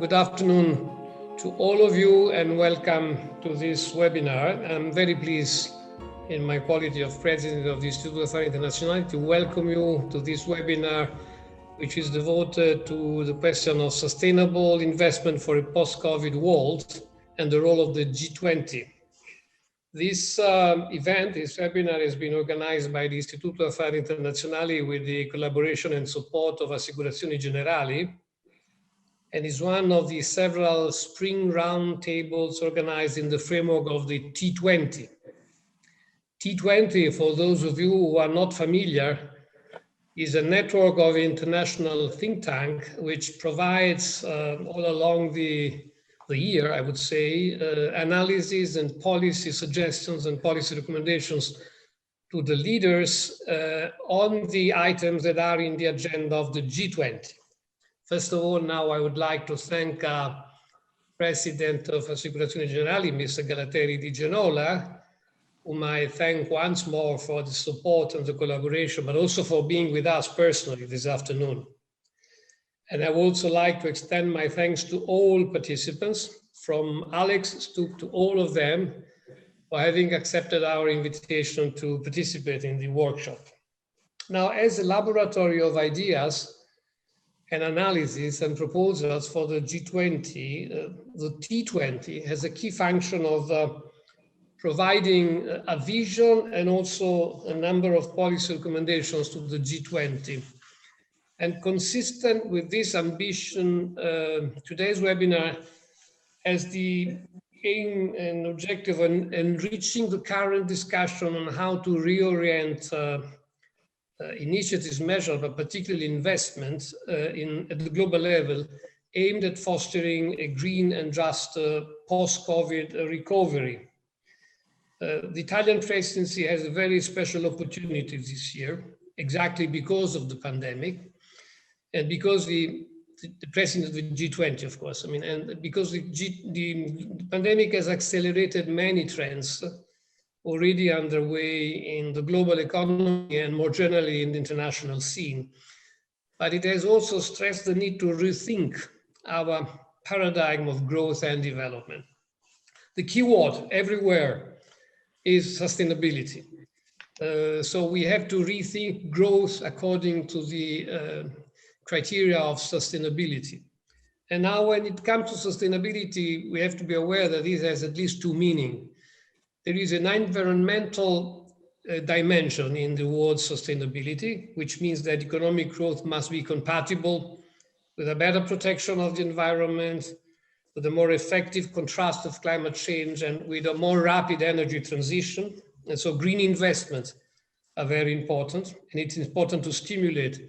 Good afternoon to all of you and welcome to this webinar. I'm very pleased in my quality of President of the Istituto Internazionale to welcome you to this webinar, which is devoted to the question of sustainable investment for a post-COVID world and the role of the G20. This event, this webinar, has been organized by the Istituto Affari Internazionali with the collaboration and support of Assicurazioni Generali, and is one of the several spring roundtables organized in the framework of the T20. T20, for those of you who are not familiar, is a network of international think tank which provides all along the year, I would say, analysis and policy suggestions and policy recommendations to the leaders on the items that are in the agenda of the G20. First of all, now I would like to thank President of Assicurazioni Generali, Mr. Galateri Di Genola, whom I thank once more for the support and the collaboration, but also for being with us personally this afternoon. And I would also like to extend my thanks to all participants, from Alex to all of them, for having accepted our invitation to participate in the workshop. Now, as a laboratory of ideas and analysis and proposals for the G20, the T20 has a key function of providing a vision and also a number of policy recommendations to the G20. And consistent with this ambition, today's webinar has the aim and objective of enriching the current discussion on how to reorient initiatives measured, but particularly investments at the global level, aimed at fostering a green and just post-COVID recovery. The Italian Presidency has a very special opportunity this year, exactly because of the pandemic, and because the President of the G20, of course, and because the pandemic has accelerated many trends already underway in the global economy and more generally in the international scene. But it has also stressed the need to rethink our paradigm of growth and development. The key word everywhere is sustainability. So we have to rethink growth according to the criteria of sustainability. And now when it comes to sustainability, we have to be aware that this has at least two meanings. There is an environmental dimension in the word sustainability, which means that economic growth must be compatible with a better protection of the environment, with a more effective contrast of climate change, and with a more rapid energy transition. And so green investments are very important, and it's important to stimulate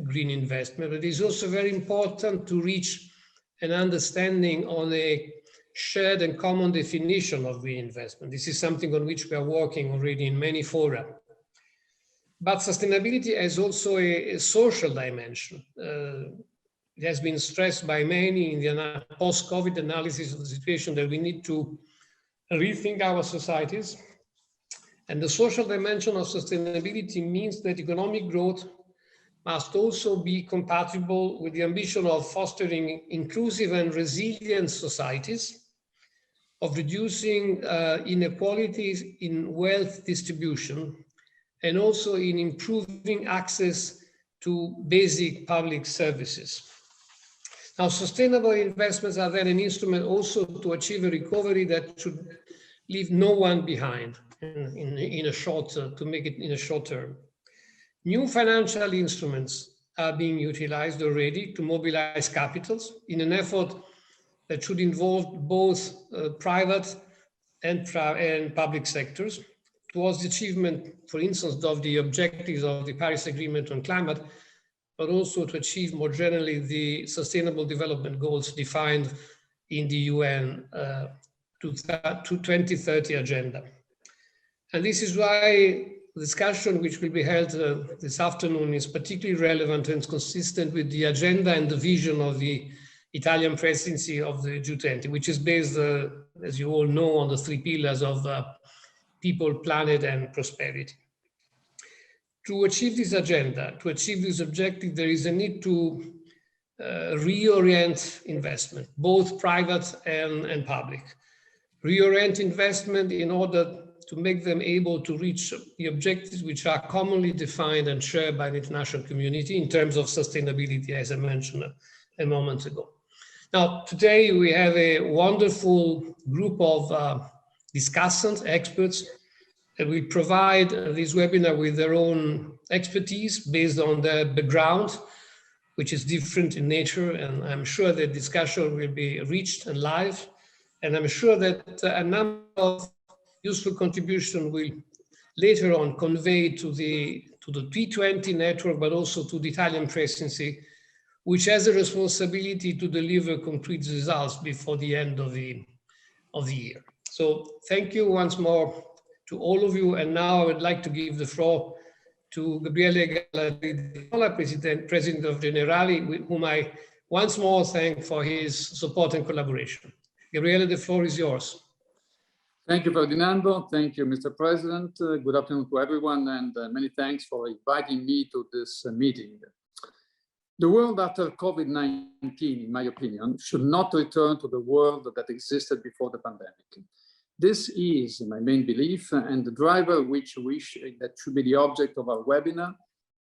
green investment, but it's also very important to reach an understanding on a shared and common definition of green investment. This is something on which we are working already in many fora. But sustainability has also a social dimension. It has been stressed by many in the post-COVID analysis of the situation that we need to rethink our societies. And the social dimension of sustainability means that economic growth must also be compatible with the ambition of fostering inclusive and resilient societies, of reducing inequalities in wealth distribution, and also in improving access to basic public services. Now, sustainable investments are then an instrument also to achieve a recovery that should leave no one behind in a short term. New financial instruments are being utilized already to mobilize capitals in an effort that should involve both private and public sectors towards the achievement, for instance, of the objectives of the Paris Agreement on climate, but also to achieve more generally the Sustainable Development Goals defined in the UN 2030 agenda. And this is why the discussion which will be held this afternoon is particularly relevant and consistent with the agenda and the vision of the Italian Presidency of the G20, which is based, as you all know, on the three pillars of people, planet, and prosperity. To achieve this agenda, to achieve this objective, there is a need to reorient investment, both private and public. Reorient investment in order to make them able to reach the objectives which are commonly defined and shared by the international community in terms of sustainability, as I mentioned a moment ago. Now, today we have a wonderful group of discussants, experts, that will provide this webinar with their own expertise based on their background, which is different in nature. And I'm sure the discussion will be rich and live. And I'm sure that a number of useful contributions will later on convey to the G20 network, but also to the Italian Presidency, which has a responsibility to deliver concrete results before the end of the year. So thank you once more to all of you. And now I would like to give the floor to Gabriele Gallardi, President of Generali, whom I once more thank for his support and collaboration. Gabriele, the floor is yours. Thank you, Ferdinando. Thank you, Mr. President. Good afternoon to everyone, and many thanks for inviting me to this meeting. The world after COVID-19, in my opinion, should not return to the world that existed before the pandemic. This is my main belief and the driver that should be the object of our webinar,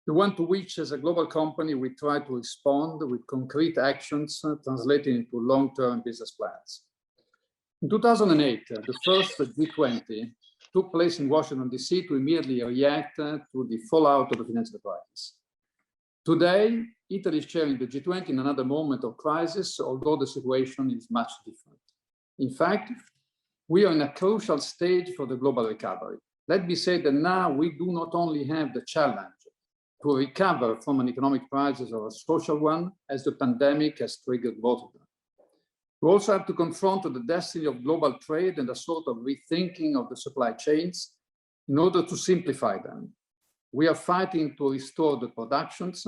the one to which, as a global company, we try to respond with concrete actions translated into long-term business plans. In 2008, the first G20 took place in Washington, D.C. to immediately react to the fallout of the financial crisis. Today, Italy is chairing the G20 in another moment of crisis, although the situation is much different. In fact, we are in a crucial stage for the global recovery. Let me say that now we do not only have the challenge to recover from an economic crisis or a social one, as the pandemic has triggered both of them. We also have to confront the destiny of global trade and a sort of rethinking of the supply chains in order to simplify them. We are fighting to restore the productions,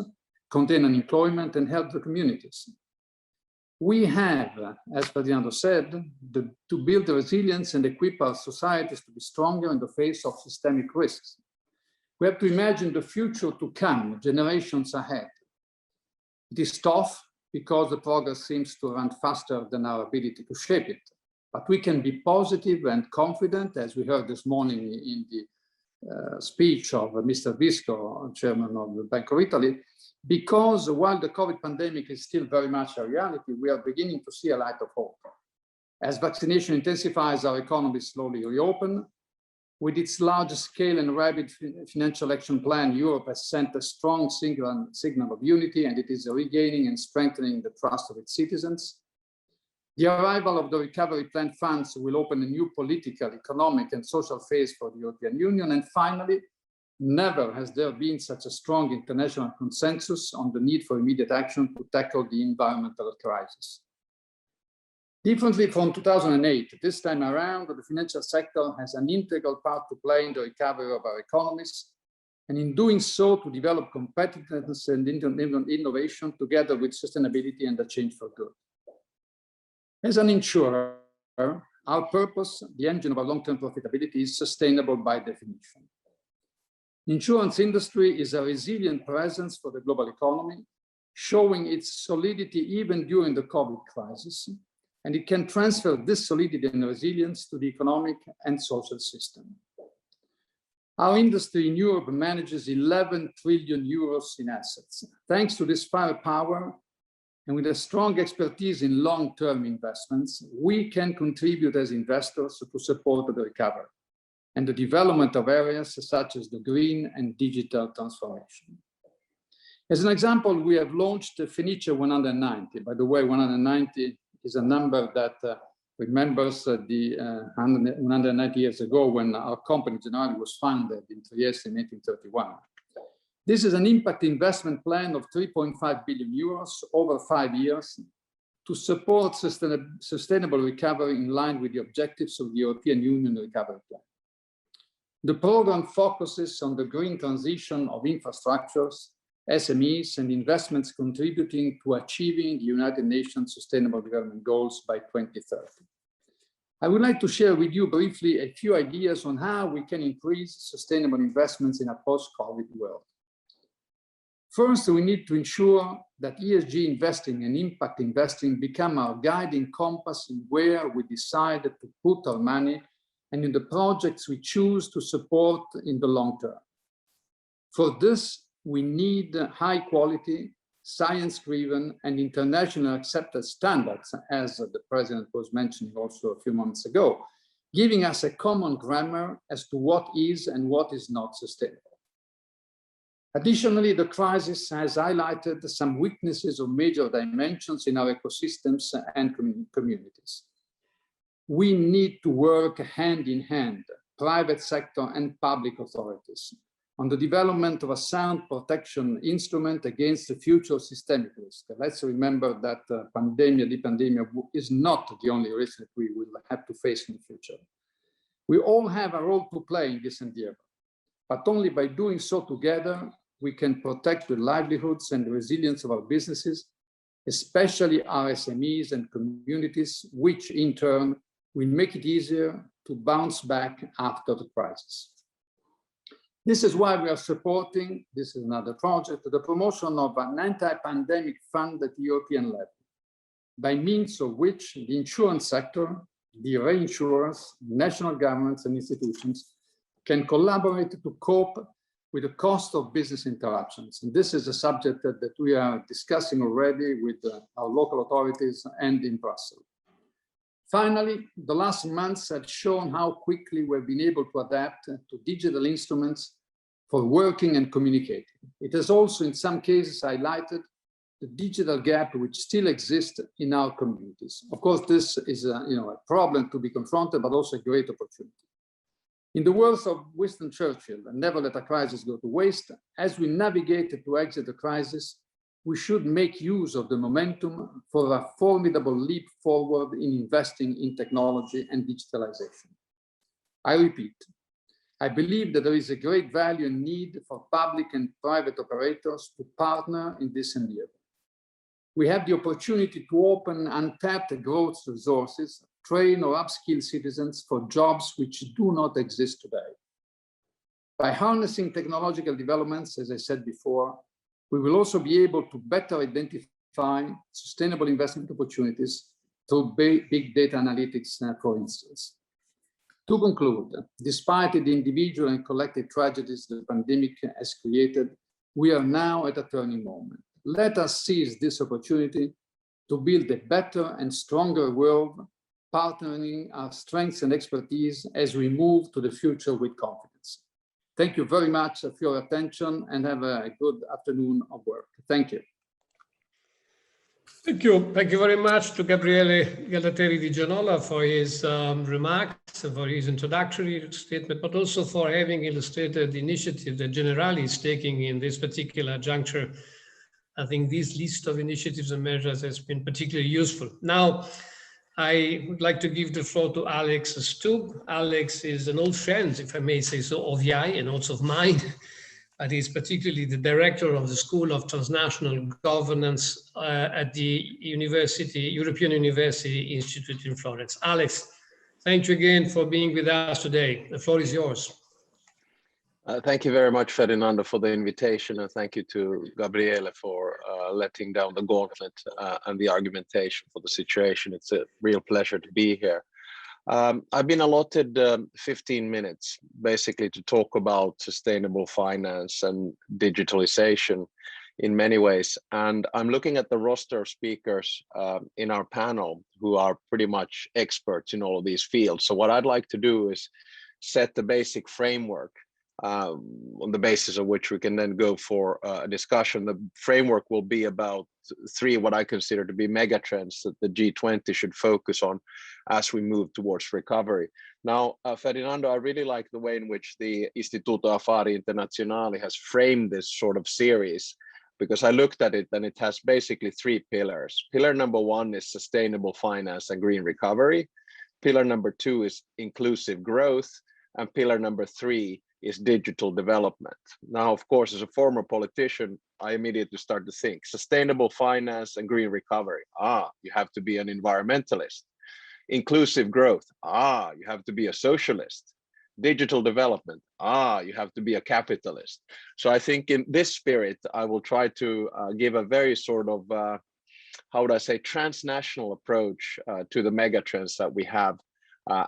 contain unemployment, and help the communities. We have, as Ferdinando said, to build resilience and equip our societies to be stronger in the face of systemic risks. We have to imagine the future to come, generations ahead. It is tough because the progress seems to run faster than our ability to shape it. But we can be positive and confident, as we heard this morning in the speech of Mr. Visco, chairman of the Bank of Italy, because while the COVID pandemic is still very much a reality, we are beginning to see a light of hope. As vaccination intensifies, our economy slowly reopen. With its large scale and rapid financial action plan, Europe has sent a strong signal of unity, and it is regaining and strengthening the trust of its citizens. The arrival of the recovery plan funds will open a new political, economic, and social phase for the European Union. And finally, never has there been such a strong international consensus on the need for immediate action to tackle the environmental crisis. Differently from 2008, this time around, the financial sector has an integral part to play in the recovery of our economies, and in doing so, to develop competitiveness and innovation together with sustainability and a change for good. As an insurer, our purpose, the engine of our long-term profitability, is sustainable by definition. The insurance industry is a resilient presence for the global economy, showing its solidity even during the COVID crisis, and it can transfer this solidity and resilience to the economic and social system. Our industry in Europe manages 11 trillion euros in assets. Thanks to this firepower and with a strong expertise in long-term investments, we can contribute as investors to support the recovery and the development of areas such as the green and digital transformation. As an example, we have launched the Fenice 190. By the way, 190 is a number that remembers the 190 years ago when our company Generali was founded in Trieste in 1831. This is an impact investment plan of 3.5 billion euros over 5 years to support sustainable recovery in line with the objectives of the European Union Recovery Plan. The program focuses on the green transition of infrastructures, SMEs, and investments contributing to achieving the United Nations Sustainable Development Goals by 2030. I would like to share with you briefly a few ideas on how we can increase sustainable investments in a post-COVID world. First, we need to ensure that ESG investing and impact investing become our guiding compass in where we decide to put our money and in the projects we choose to support in the long term. For this, we need high quality, science-driven and internationally accepted standards, as the President was mentioning also a few months ago, giving us a common grammar as to what is and what is not sustainable. Additionally, the crisis has highlighted some weaknesses of major dimensions in our ecosystems and communities. We need to work hand in hand, private sector and public authorities, on the development of a sound protection instrument against the future systemic risk. Let's remember that the pandemic is not the only risk that we will have to face in the future. We all have a role to play in this endeavor, but only by doing so together, we can protect the livelihoods and the resilience of our businesses, especially our SMEs and communities, which in turn will make it easier to bounce back after the crisis. This is why we are supporting, this is another project, the promotion of an anti-pandemic fund at the European level, by means of which the insurance sector, the reinsurers, national governments and institutions can collaborate to cope with the cost of business interruptions. And this is a subject that we are discussing already with our local authorities and in Brussels. Finally, the last months have shown how quickly we've been able to adapt to digital instruments for working and communicating. It has also, in some cases, highlighted the digital gap which still exists in our communities. Of course, this is a problem to be confronted, but also a great opportunity. In the words of Winston Churchill, never let a crisis go to waste. As we navigate to exit the crisis, we should make use of the momentum for a formidable leap forward in investing in technology and digitalization. I repeat, I believe that there is a great value and need for public and private operators to partner in this endeavor. We have the opportunity to open untapped growth resources, train or upskill citizens for jobs which do not exist today. By harnessing technological developments, as I said before, we will also be able to better identify sustainable investment opportunities through big data analytics, for instance. To conclude, despite the individual and collective tragedies the pandemic has created, we are now at a turning moment. Let us seize this opportunity to build a better and stronger world, partnering our strengths and expertise as we move to the future with confidence. Thank you very much for your attention and have a good afternoon of work. Thank you. Thank you. Thank you very much to Gabriele Gallateri di Gianola for his remarks, for his introductory statement, but also for having illustrated the initiative that Generali is taking in this particular juncture. I think this list of initiatives and measures has been particularly useful. Now, I would like to give the floor to Alex Stubb. Alex is an old friend, if I may say so, of YAI and also of mine, but he's particularly the director of the School of Transnational Governance at the European University Institute in Florence. Alex, thank you again for being with us today. The floor is yours. Thank you very much, Ferdinando, for the invitation, and thank you to Gabriele for letting down the gauntlet and the argumentation for the situation. It's a real pleasure to be here. I've been allotted 15 minutes, basically, to talk about sustainable finance and digitalization in many ways. And I'm looking at the roster of speakers in our panel who are pretty much experts in all of these fields. So what I'd like to do is set the basic framework on the basis of which we can then go for a discussion. The framework will be about three what I consider to be mega trends that the G20 should focus on as we move towards recovery. Now, Ferdinando, I really like the way in which the Istituto Affari Internazionali has framed this sort of series, because I looked at it and it has basically three pillars. Pillar number one is sustainable finance and green recovery. Pillar number two is inclusive growth. And pillar number three is digital development. Now, of course, as a former politician, I immediately start to think sustainable finance and green recovery. You have to be an environmentalist. Inclusive growth. You have to be a socialist. Digital development, you have to be a capitalist. So I think in this spirit, I will try to give a very sort of, how would I say, transnational approach to the megatrends that we have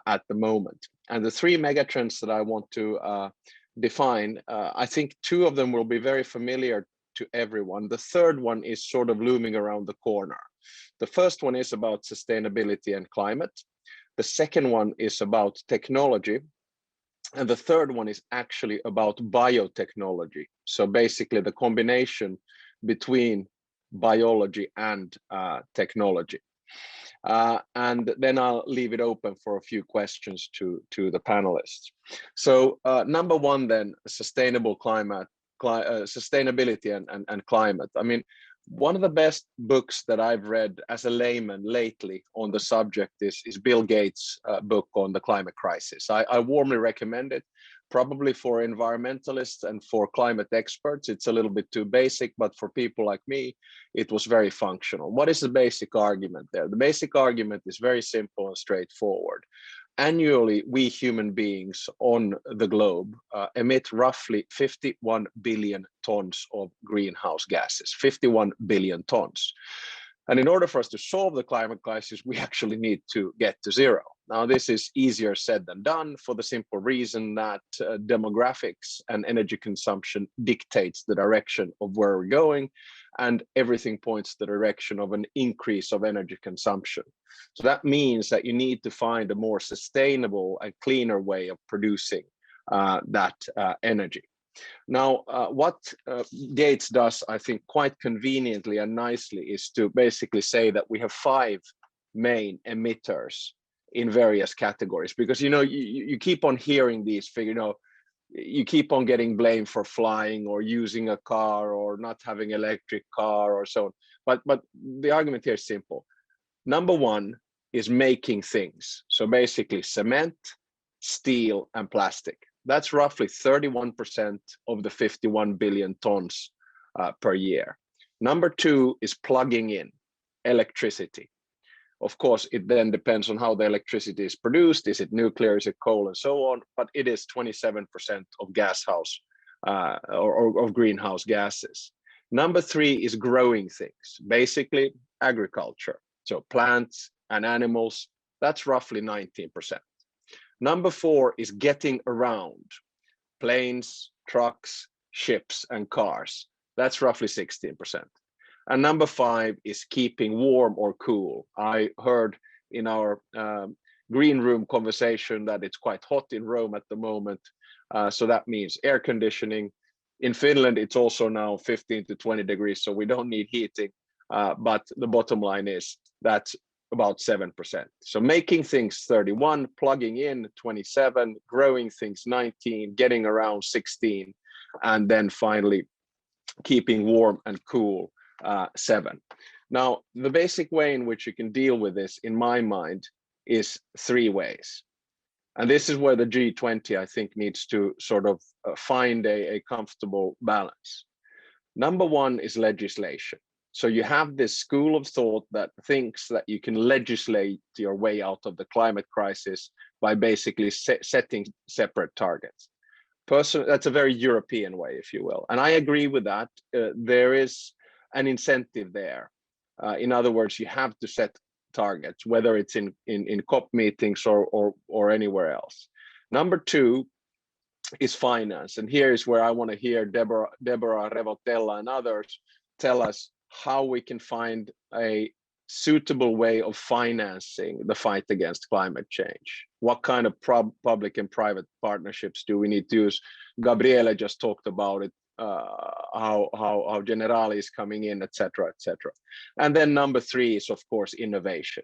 at the moment. And the three megatrends that I want to define, I think two of them will be very familiar to everyone. The third one is sort of looming around the corner. The first one is about sustainability and climate. The second one is about technology. And the third one is actually about biotechnology. So basically the combination between biology and technology. And then I'll leave it open for a few questions to the panelists. So number one then, sustainability and climate. I mean, one of the best books that I've read as a layman lately on the subject is Bill Gates' book on the climate crisis. I warmly recommend it, probably for environmentalists and for climate experts. It's a little bit too basic, but for people like me, it was very functional. What is the basic argument there? The basic argument is very simple and straightforward. Annually, we human beings on the globe emit roughly 51 billion tons of greenhouse gases, 51 billion tons. And in order for us to solve the climate crisis, we actually need to get to zero. Now, this is easier said than done for the simple reason that demographics and energy consumption dictates the direction of where we're going, and everything points the direction of an increase of energy consumption. So that means that you need to find a more sustainable and cleaner way of producing that energy. Now, what Gates does, I think, quite conveniently and nicely is to basically say that we have 5 main emitters in various categories, because, you know, you keep on hearing these figures, you know, you keep on getting blamed for flying or using a car or not having electric car or so on. But the argument here is simple. Number one is making things. So basically cement, steel, and plastic. That's roughly 31% of the 51 billion tons per year. Number two is plugging in electricity. Of course, it then depends on how the electricity is produced. Is it nuclear, is it coal, and so on? But it is 27% of gas house or of greenhouse gases. Number three is growing things, basically agriculture. So plants and animals, that's roughly 19%. Number four is getting around, planes, trucks, ships, and cars. That's roughly 16%. And number five is keeping warm or cool. I heard in our green room conversation that it's quite hot in Rome at the moment. So that means air conditioning. In Finland, it's also now 15 to 20 degrees, so we don't need heating. But the bottom line is that's about 7%. So making things 31, plugging in 27, growing things 19, getting around 16, and then finally keeping warm and cool 7. Now, the basic way in which you can deal with this, in my mind, is 3 ways. And this is where the G20, I think, needs to sort of find a comfortable balance. Number one is legislation. So you have this school of thought that thinks that you can legislate your way out of the climate crisis by basically setting separate targets. That's a very European way, if you will. And I agree with that. There is an incentive there. In other words, you have to set targets, whether it's in COP meetings or anywhere else. Number two is finance. And here is where I want to hear Deborah Revotella and others tell us how we can find a suitable way of financing the fight against climate change. What kind of public and private partnerships do we need to use? Gabriele just talked about it, how Generali is coming in, etc., etc. And then number three is, of course, innovation.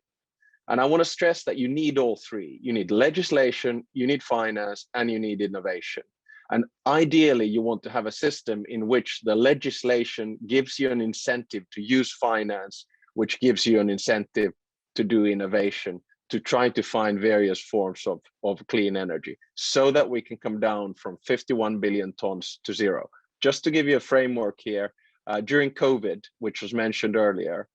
And I want to stress that you need all three. You need legislation, you need finance, and you need innovation. And ideally, you want to have a system in which the legislation gives you an incentive to use finance, which gives you an incentive to do innovation, to try to find various forms of clean energy, so that we can come down from 51 billion tons to zero. Just to give you a framework here, during COVID, which was mentioned earlier,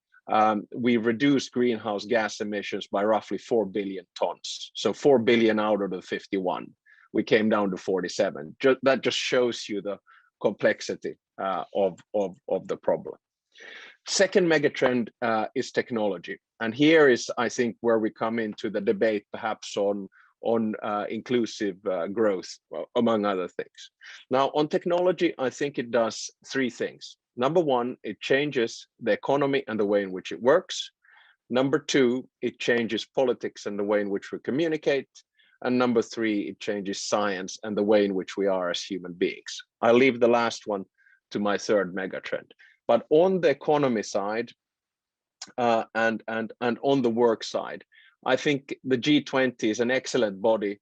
we reduced greenhouse gas emissions by roughly 4 billion tons. So 4 billion out of the 51. we came down to 47. That just shows you the complexity of the problem. Second megatrend is technology. And here is, I think, where we come into the debate perhaps on inclusive growth, among other things. Now, on technology, I think it does three things. Number one, it changes the economy and the way in which it works. Number two, it changes politics and the way in which we communicate. And number three, it changes science and the way in which we are as human beings. I'll leave the last one to my third megatrend. But on the economy side and on the work side, I think the G20 is an excellent body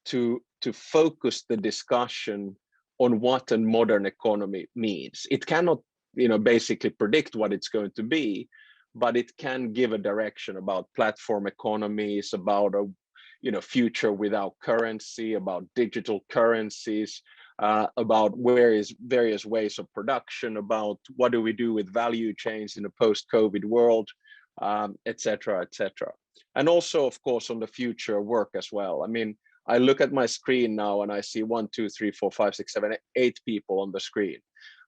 to focus the discussion on what a modern economy means. It cannot, basically predict what it's going to be, but it can give a direction about platform economies, about a future without currency, about digital currencies, about various ways of production, about what do we do with value chains in a post-COVID world, et cetera, et cetera. And also, of course, on the future work as well. I mean, I look at my screen now and I see 1, 2, 3, 4, 5, 6, 7, 8 people on the screen.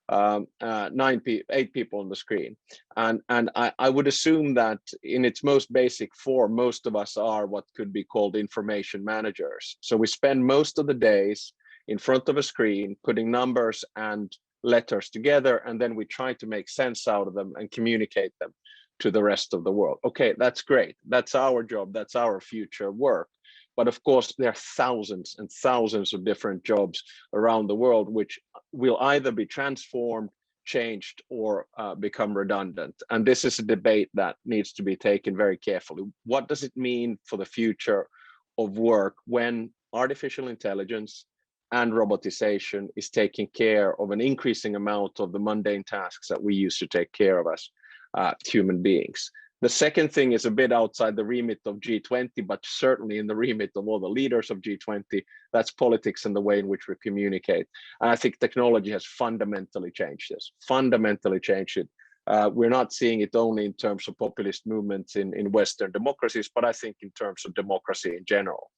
8 people on the screen, and I would assume that in its most basic form, most of us are what could be called information managers. So we spend most of the days in front of a screen putting numbers and letters together, and then we try to make sense out of them and communicate them to the rest of the world. Okay, that's great. That's our job. That's our future work. But of course, there are thousands and thousands of different jobs around the world, which will either be transformed, changed, or become redundant. And this is a debate that needs to be taken very carefully. What does it mean for the future of work when artificial intelligence and robotization is taking care of an increasing amount of the mundane tasks that we used to take care of as human beings? The second thing is a bit outside the remit of G20, but certainly in the remit of all the leaders of G20. That's politics and the way in which we communicate. And I think technology has fundamentally changed this, fundamentally changed it. We're not seeing it only in terms of populist movements in Western democracies, but I think in terms of democracy in general.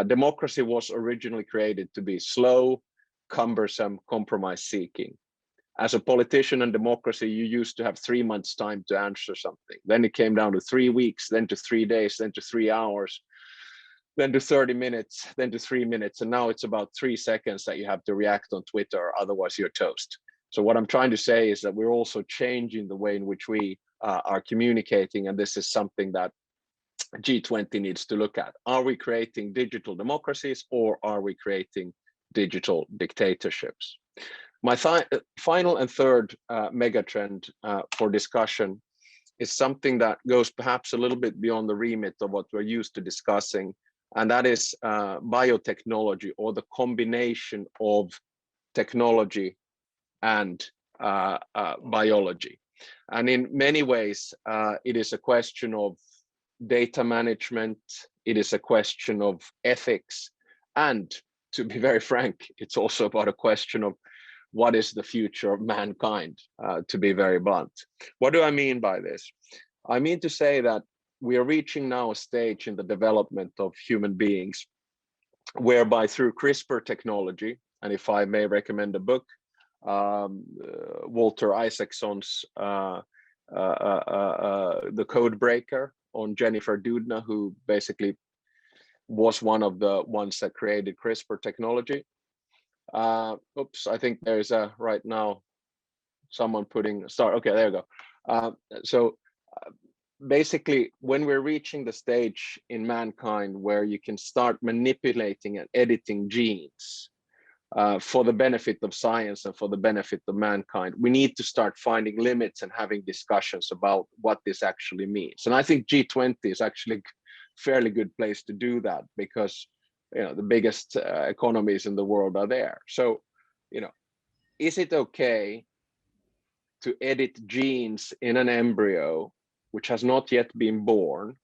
Democracy was originally created to be slow, cumbersome, compromise-seeking. As a politician in democracy, you used to have 3 months' time to answer something. Then it came down to 3 weeks, then to 3 days, then to 3 hours, then to 30 minutes, then to 3 minutes. And now it's about 3 seconds that you have to react on Twitter, otherwise you're toast. So what I'm trying to say is that we're also changing the way in which we are communicating. And this is something that G20 needs to look at. Are we creating digital democracies, or are we creating digital dictatorships? My final and third megatrend for discussion is something that goes perhaps a little bit beyond the remit of what we're used to discussing, and that is biotechnology, or the combination of technology and biology. And in many ways, it is a question of data management, it is a question of ethics, and to be very frank, it's also about a question of what is the future of mankind, to be very blunt. What do I mean by this? I mean to say that we are reaching now a stage in the development of human beings whereby through CRISPR technology, and if I may recommend a book, Walter Isaacson's The Code Breaker on Jennifer Doudna, who basically was one of the ones that created CRISPR technology. Oops, I think there's right now someone putting a star. Okay, there you go. Basically, when we're reaching the stage in mankind where you can start manipulating and editing genes for the benefit of science and for the benefit of mankind, we need to start finding limits and having discussions about what this actually means. And I think G20 is actually a fairly good place to do that, because the biggest economies in the world are there. So, is it okay to edit genes in an embryo which has not yet been born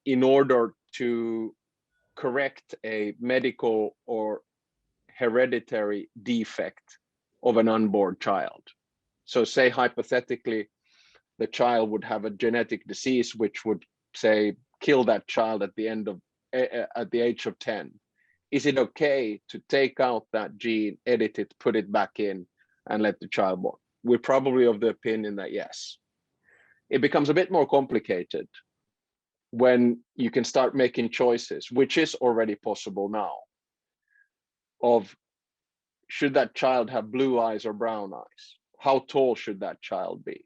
in order to correct a medical or hereditary defect of an unborn child? So say hypothetically, the child would have a genetic disease which would, say, kill that child at the age of 10. is it okay to take out that gene, edit it, put it back in, and let the child born? We're probably of the opinion that yes. It becomes a bit more complicated when you can start making choices, which is already possible now, of should that child have blue eyes or brown eyes? How tall should that child be?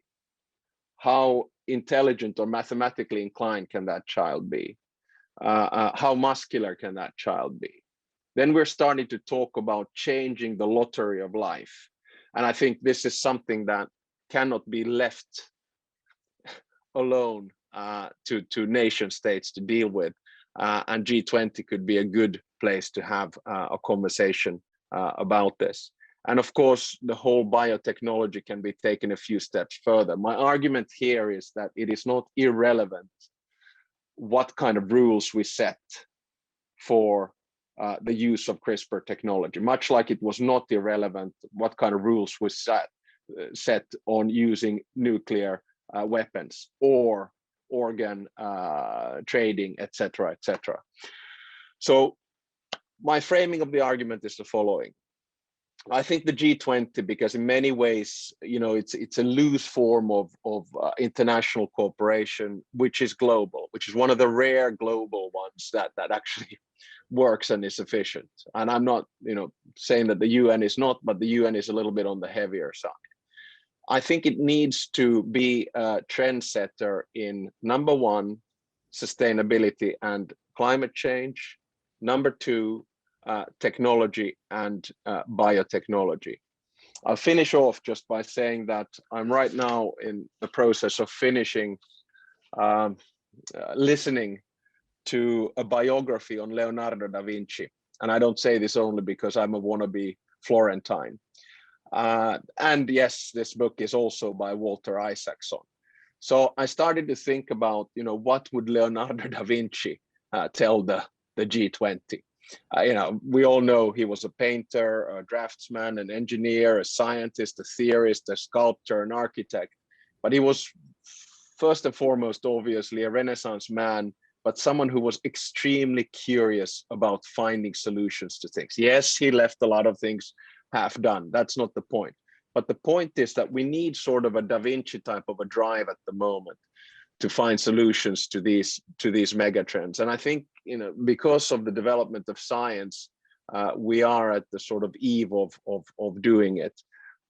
How intelligent or mathematically inclined can that child be? How muscular can that child be? Then we're starting to talk about changing the lottery of life. And I think this is something that cannot be left alone to nation states to deal with. And G20 could be a good place to have a conversation about this. And of course, the whole biotechnology can be taken a few steps further. My argument here is that it is not irrelevant what kind of rules we set for the use of CRISPR technology, much like it was not irrelevant what kind of rules we set on using nuclear weapons or organ trading, etc., etc. So my framing of the argument is the following. I think the G20, because in many ways, you know, it's a loose form of international cooperation, which is global, which is one of the rare global ones that actually works and is efficient. And I'm not, you know, saying that the UN is not, but the UN is a little bit on the heavier side. I think it needs to be a trendsetter in number one, sustainability and climate change. Number two, technology and biotechnology. I'll finish off just by saying that I'm right now in the process of finishing listening to a biography on Leonardo da Vinci. And I don't say this only because I'm a wannabe Florentine. And yes, this book is also by Walter Isaacson. So I started to think about, you know, what would Leonardo da Vinci tell the G20? You know, we all know he was a painter, a draftsman, an engineer, a scientist, a theorist, a sculptor, an architect. But he was first and foremost, obviously, a Renaissance man, but someone who was extremely curious about finding solutions to things. Yes, he left a lot of things half done. That's not the point. But the point is that we need sort of a Da Vinci type of a drive at the moment to find solutions to these megatrends. And I think, you know, because of the development of science, we are at the sort of eve of doing it.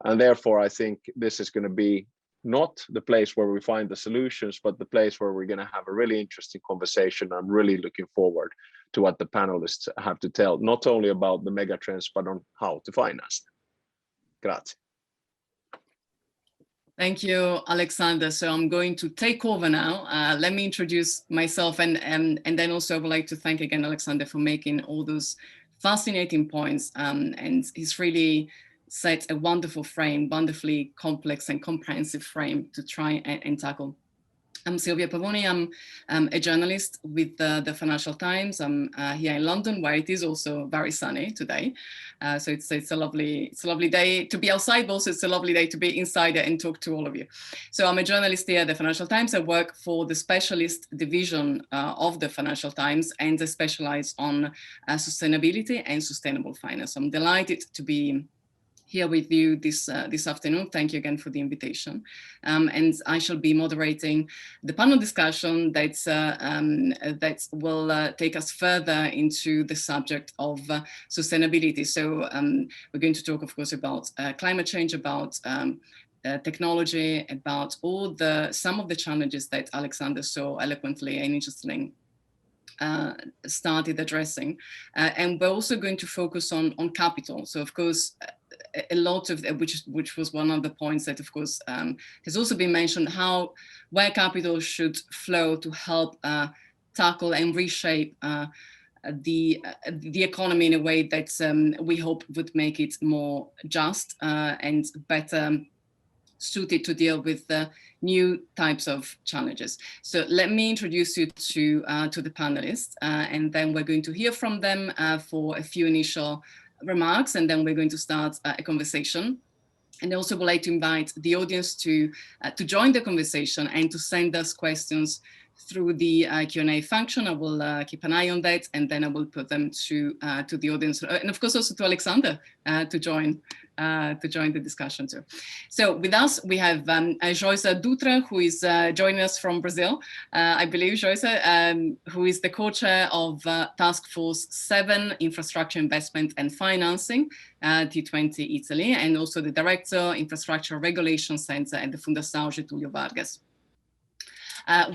And therefore, I think this is going to be not the place where we find the solutions, but the place where we're going to have a really interesting conversation. I'm really looking forward to what the panelists have to tell, not only about the megatrends, but on how to finance them. Grazie. Thank you, Alexander. So I'm going to take over now. Let me introduce myself, and then also I would like to thank again Alexander for making all those fascinating points. And he's really set a wonderful frame, wonderfully complex and comprehensive frame to try and tackle. I'm Silvia Pavoni. I'm a journalist with the Financial Times. I'm here in London, where it is also very sunny today. So it's a lovely day to be outside, but also it's a lovely day to be inside and talk to all of you. So I'm a journalist here at the Financial Times. I work for the specialist division of the Financial Times, and I specialize on sustainability and sustainable finance. I'm delighted to be here with you this afternoon. Thank you again for the invitation. And I shall be moderating the panel discussion that will take us further into the subject of sustainability. So we're going to talk, of course, about climate change, about technology, about some of the challenges that Alexander so eloquently and interestingly started addressing. And we're also going to focus on capital. So, of course, a lot of which was one of the points that, of course, has also been mentioned, where capital should flow to help tackle and reshape the economy in a way that we hope would make it more just and better suited to deal with the new types of challenges. So let me introduce you to the panelists, and then we're going to hear from them for a few initial remarks, and then we're going to start a conversation. And I also would like to invite the audience to join the conversation and to send us questions through the Q&A function. I will keep an eye on that, and then I will put them to the audience, and of course also to Alexander to join the discussion too. So with us we have Joyce Dutra, who is joining us from Brazil, I believe, Joyce, who is the co-chair of Task Force 7, Infrastructure Investment and Financing, G20 Italy, and also the Director, Infrastructure Regulation Center at the Fundação Getúlio Vargas.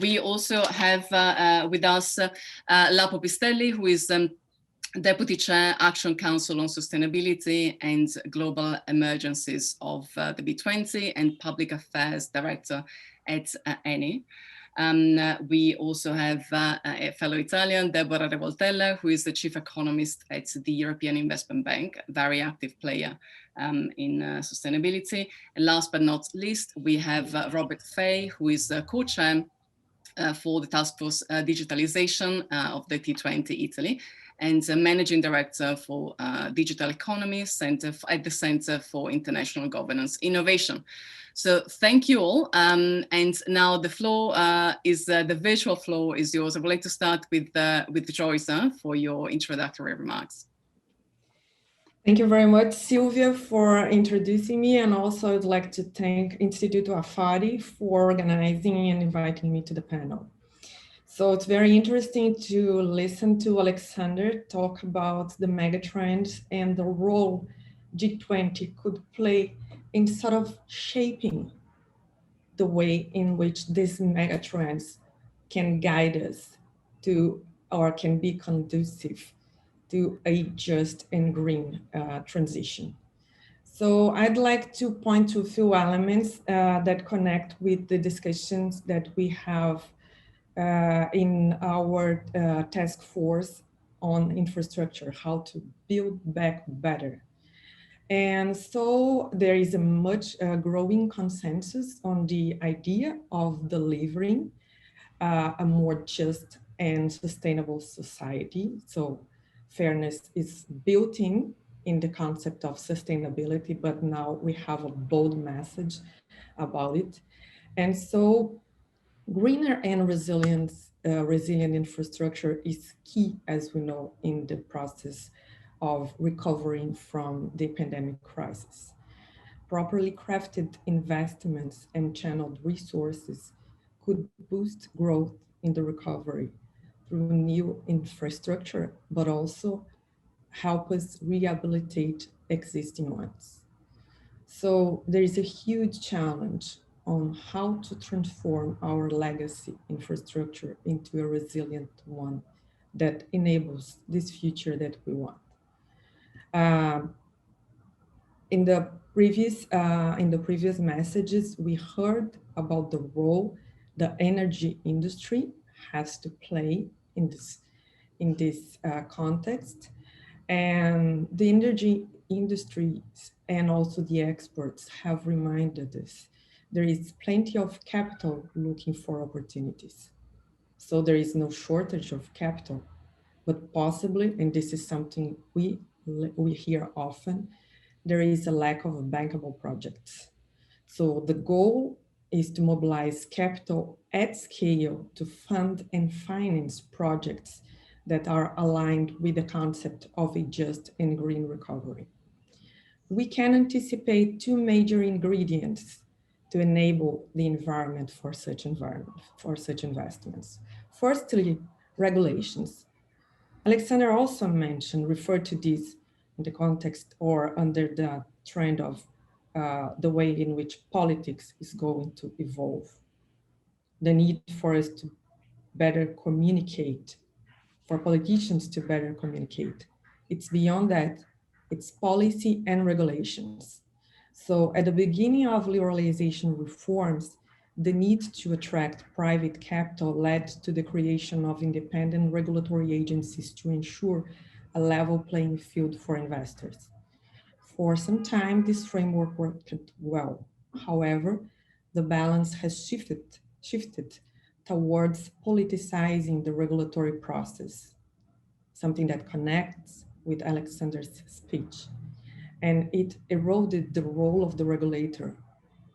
We also have with us Lapo Pistelli, who is Deputy Chair, Action Council on Sustainability and Global Emergencies of the B20 and Public Affairs Director at ENI. We also have a fellow Italian, Deborah Revoltella, who is the Chief Economist at the European Investment Bank, very active player in sustainability. And last but not least, we have Robert Fay, who is co-chair for the Task Force Digitalization of the T20 Italy, and Managing Director for Digital Economy Center at the Center for International Governance Innovation. So thank you all. And now the floor the virtual floor is yours. I would like to start with Joyce for your introductory remarks. Thank you very much, Silvia, for introducing me. And also I'd like to thank Instituto Afari for organizing and inviting me to the panel. So it's very interesting to listen to Alexander talk about the megatrends and the role G20 could play in sort of shaping the way in which these megatrends can guide us to, or can be conducive to a just and green transition. So I'd like to point to a few elements that connect with the discussions that we have in our task force on infrastructure, how to build back better. And so there is a much growing consensus on the idea of delivering a more just and sustainable society. So fairness is built in the concept of sustainability, but now we have a bold message about it. And so greener and resilient infrastructure is key, as we know, in the process of recovering from the pandemic crisis. Properly crafted investments and channeled resources could boost growth in the recovery through new infrastructure, but also help us rehabilitate existing ones. So there is a huge challenge on how to transform our legacy infrastructure into a resilient one that enables this future that we want. In the previous messages, we heard about the role the energy industry has to play in this context, and the energy industries and also the experts have reminded us there is plenty of capital looking for opportunities. So there is no shortage of capital, but possibly, and this is something we hear often, there is a lack of bankable projects. So the goal is to mobilize capital at scale to fund and finance projects that are aligned with the concept of a just and green recovery. We can anticipate two major ingredients to enable the environment for such investments. Firstly, regulations. Alexander also referred to this in the context or under the trend of the way in which politics is going to evolve. The need for us to better communicate, for politicians to better communicate. It's beyond that, it's policy and regulations. So at the beginning of liberalization reforms, the need to attract private capital led to the creation of independent regulatory agencies to ensure a level playing field for investors. For some time, this framework worked well. However, the balance has shifted towards politicizing the regulatory process, something that connects with Alexander's speech. And it eroded the role of the regulator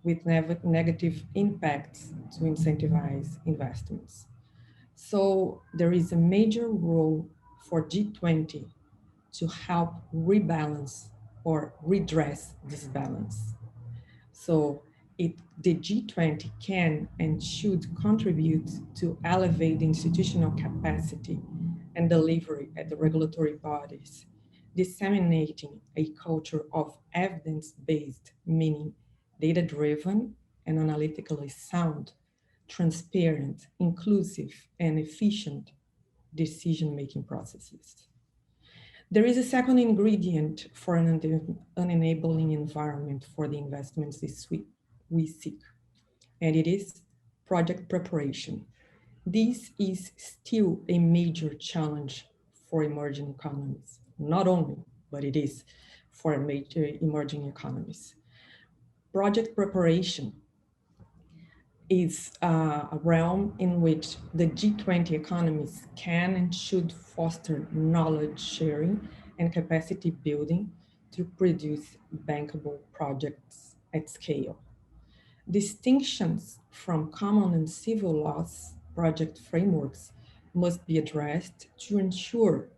with negative impacts to incentivize investments. So there is a major role for G20 to help rebalance or redress this balance. So the G20 can and should contribute to elevate the institutional capacity and delivery at the regulatory bodies, disseminating a culture of evidence-based, meaning data-driven and analytically sound, transparent, inclusive, and efficient decision-making processes. There is a second ingredient for an enabling environment for the investments we seek, and it is project preparation. This is still a major challenge for emerging economies, not only, but it is for major emerging economies. Project preparation is a realm in which the G20 economies can and should foster knowledge sharing and capacity building to produce bankable projects at scale. Distinctions from common and civil laws project frameworks must be addressed to ensure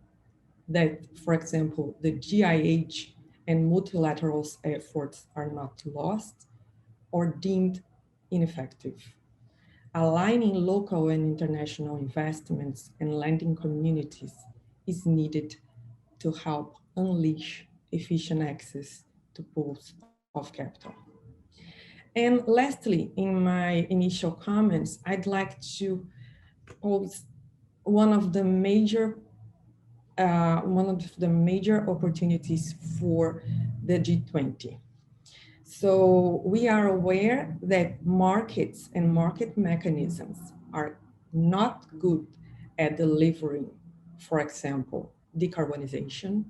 that, for example, the GIH and multilateral efforts are not lost or deemed ineffective. Aligning local and international investments and lending communities is needed to help unleash efficient access to pools of capital. And lastly, in my initial comments, I'd like to pose one of the major opportunities for the G20. So we are aware that markets and market mechanisms are not good at delivering, for example, decarbonization,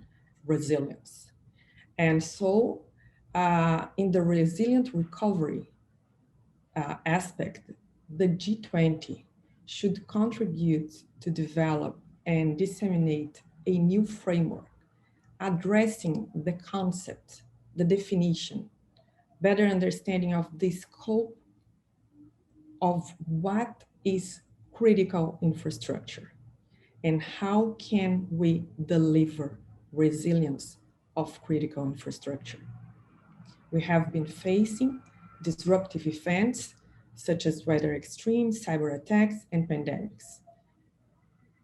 resilience. And so in the resilient recovery aspect, the G20 should contribute to develop and disseminate a new framework addressing the concept, the definition, better understanding of the scope of what is critical infrastructure and how can we deliver resilience of critical infrastructure. We have been facing disruptive events such as weather extremes, cyber attacks, and pandemics.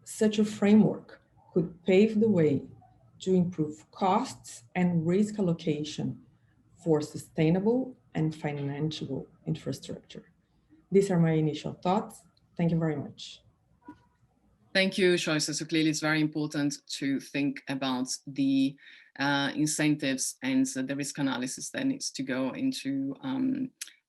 Such a framework could pave the way to improve costs and risk allocation for sustainable and financiable infrastructure. These are my initial thoughts. Thank you very much. Thank you, Joyce. So clearly it's very important to think about the incentives and the risk analysis that needs to go into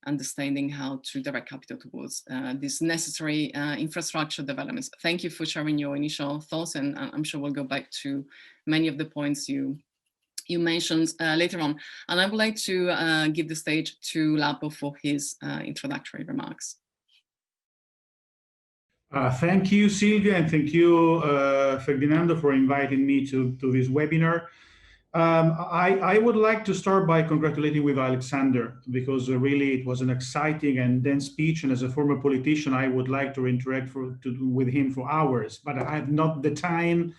understanding how to direct capital towards these necessary infrastructure developments. Thank you for sharing your initial thoughts, and I'm sure we'll go back to many of the points you mentioned later on. And I would like to give the stage to Lapo for his introductory remarks. Thank you, Silvia, and thank you, Ferdinando, for inviting me to this webinar. I would like to start by congratulating with Alexander, because really it was an exciting and dense speech, and as a former politician, I would like to interact with him for hours, but I have not the time,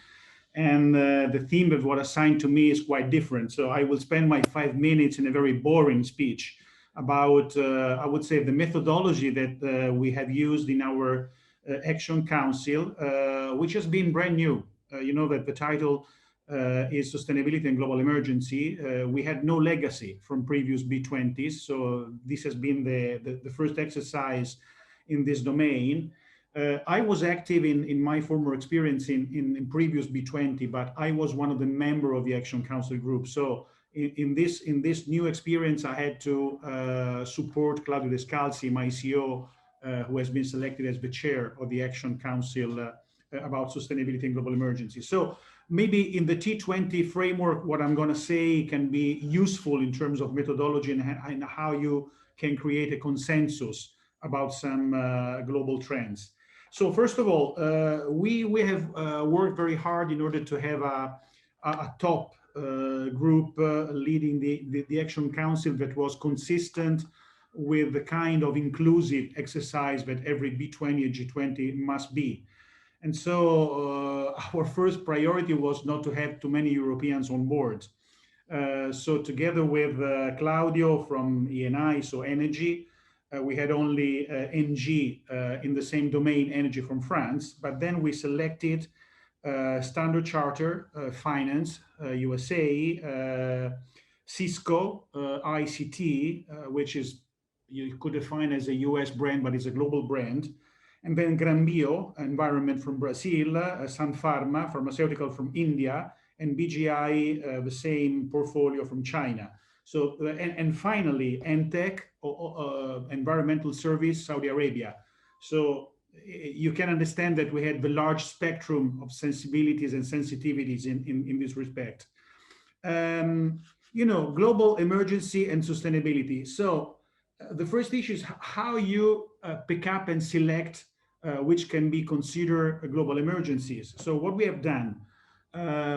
and the theme of what assigned to me is quite different. So I will spend my 5 minutes in a very boring speech about, I would say, the methodology that we have used in our Action Council, which has been brand new. You know that the title is Sustainability and Global Emergency. We had no legacy from previous B20s, so this has been the first exercise in this domain. I was active in my former experience in previous B20, but I was one of the members of the Action Council group. So in this new experience, I had to support Claudio Descalzi, my CEO, who has been selected as the chair of the Action Council about sustainability and global emergency. So maybe in the T20 framework, what I'm going to say can be useful in terms of methodology and how you can create a consensus about some global trends. So first of all, we have worked very hard in order to have a top group leading the Action Council that was consistent with the kind of inclusive exercise that every B20 and G20 must be. And so our first priority was not to have too many Europeans on board. So together with Claudio from ENI, so energy, we had only NG in the same domain, energy from France, but then we selected Standard Charter, Finance, USA, Cisco, ICT, which is, you could define as a US brand, but it's a global brand. And then Granbio, environment from Brazil, Sun Pharma, pharmaceutical from India, and BGI, the same portfolio from China. So, and finally, Entech, environmental service, Saudi Arabia. So you can understand that we had the large spectrum of sensibilities and sensitivities in this respect. You know, global emergency and sustainability. So the first issue is how you pick up and select which can be considered global emergencies. So what we have done,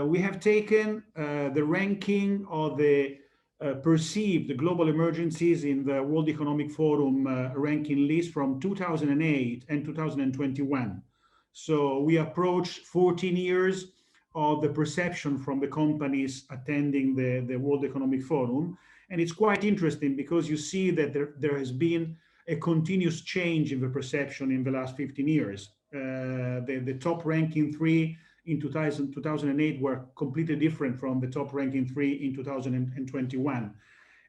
we have taken the ranking of the perceived global emergencies in the World Economic Forum ranking list from 2008 and 2021. So we approached 14 years of the perception from the companies attending the World Economic Forum. And it's quite interesting because you see that there has been a continuous change in the perception in the last 15 years. The top ranking 3 in 2008 were completely different from the top ranking 3 in 2021.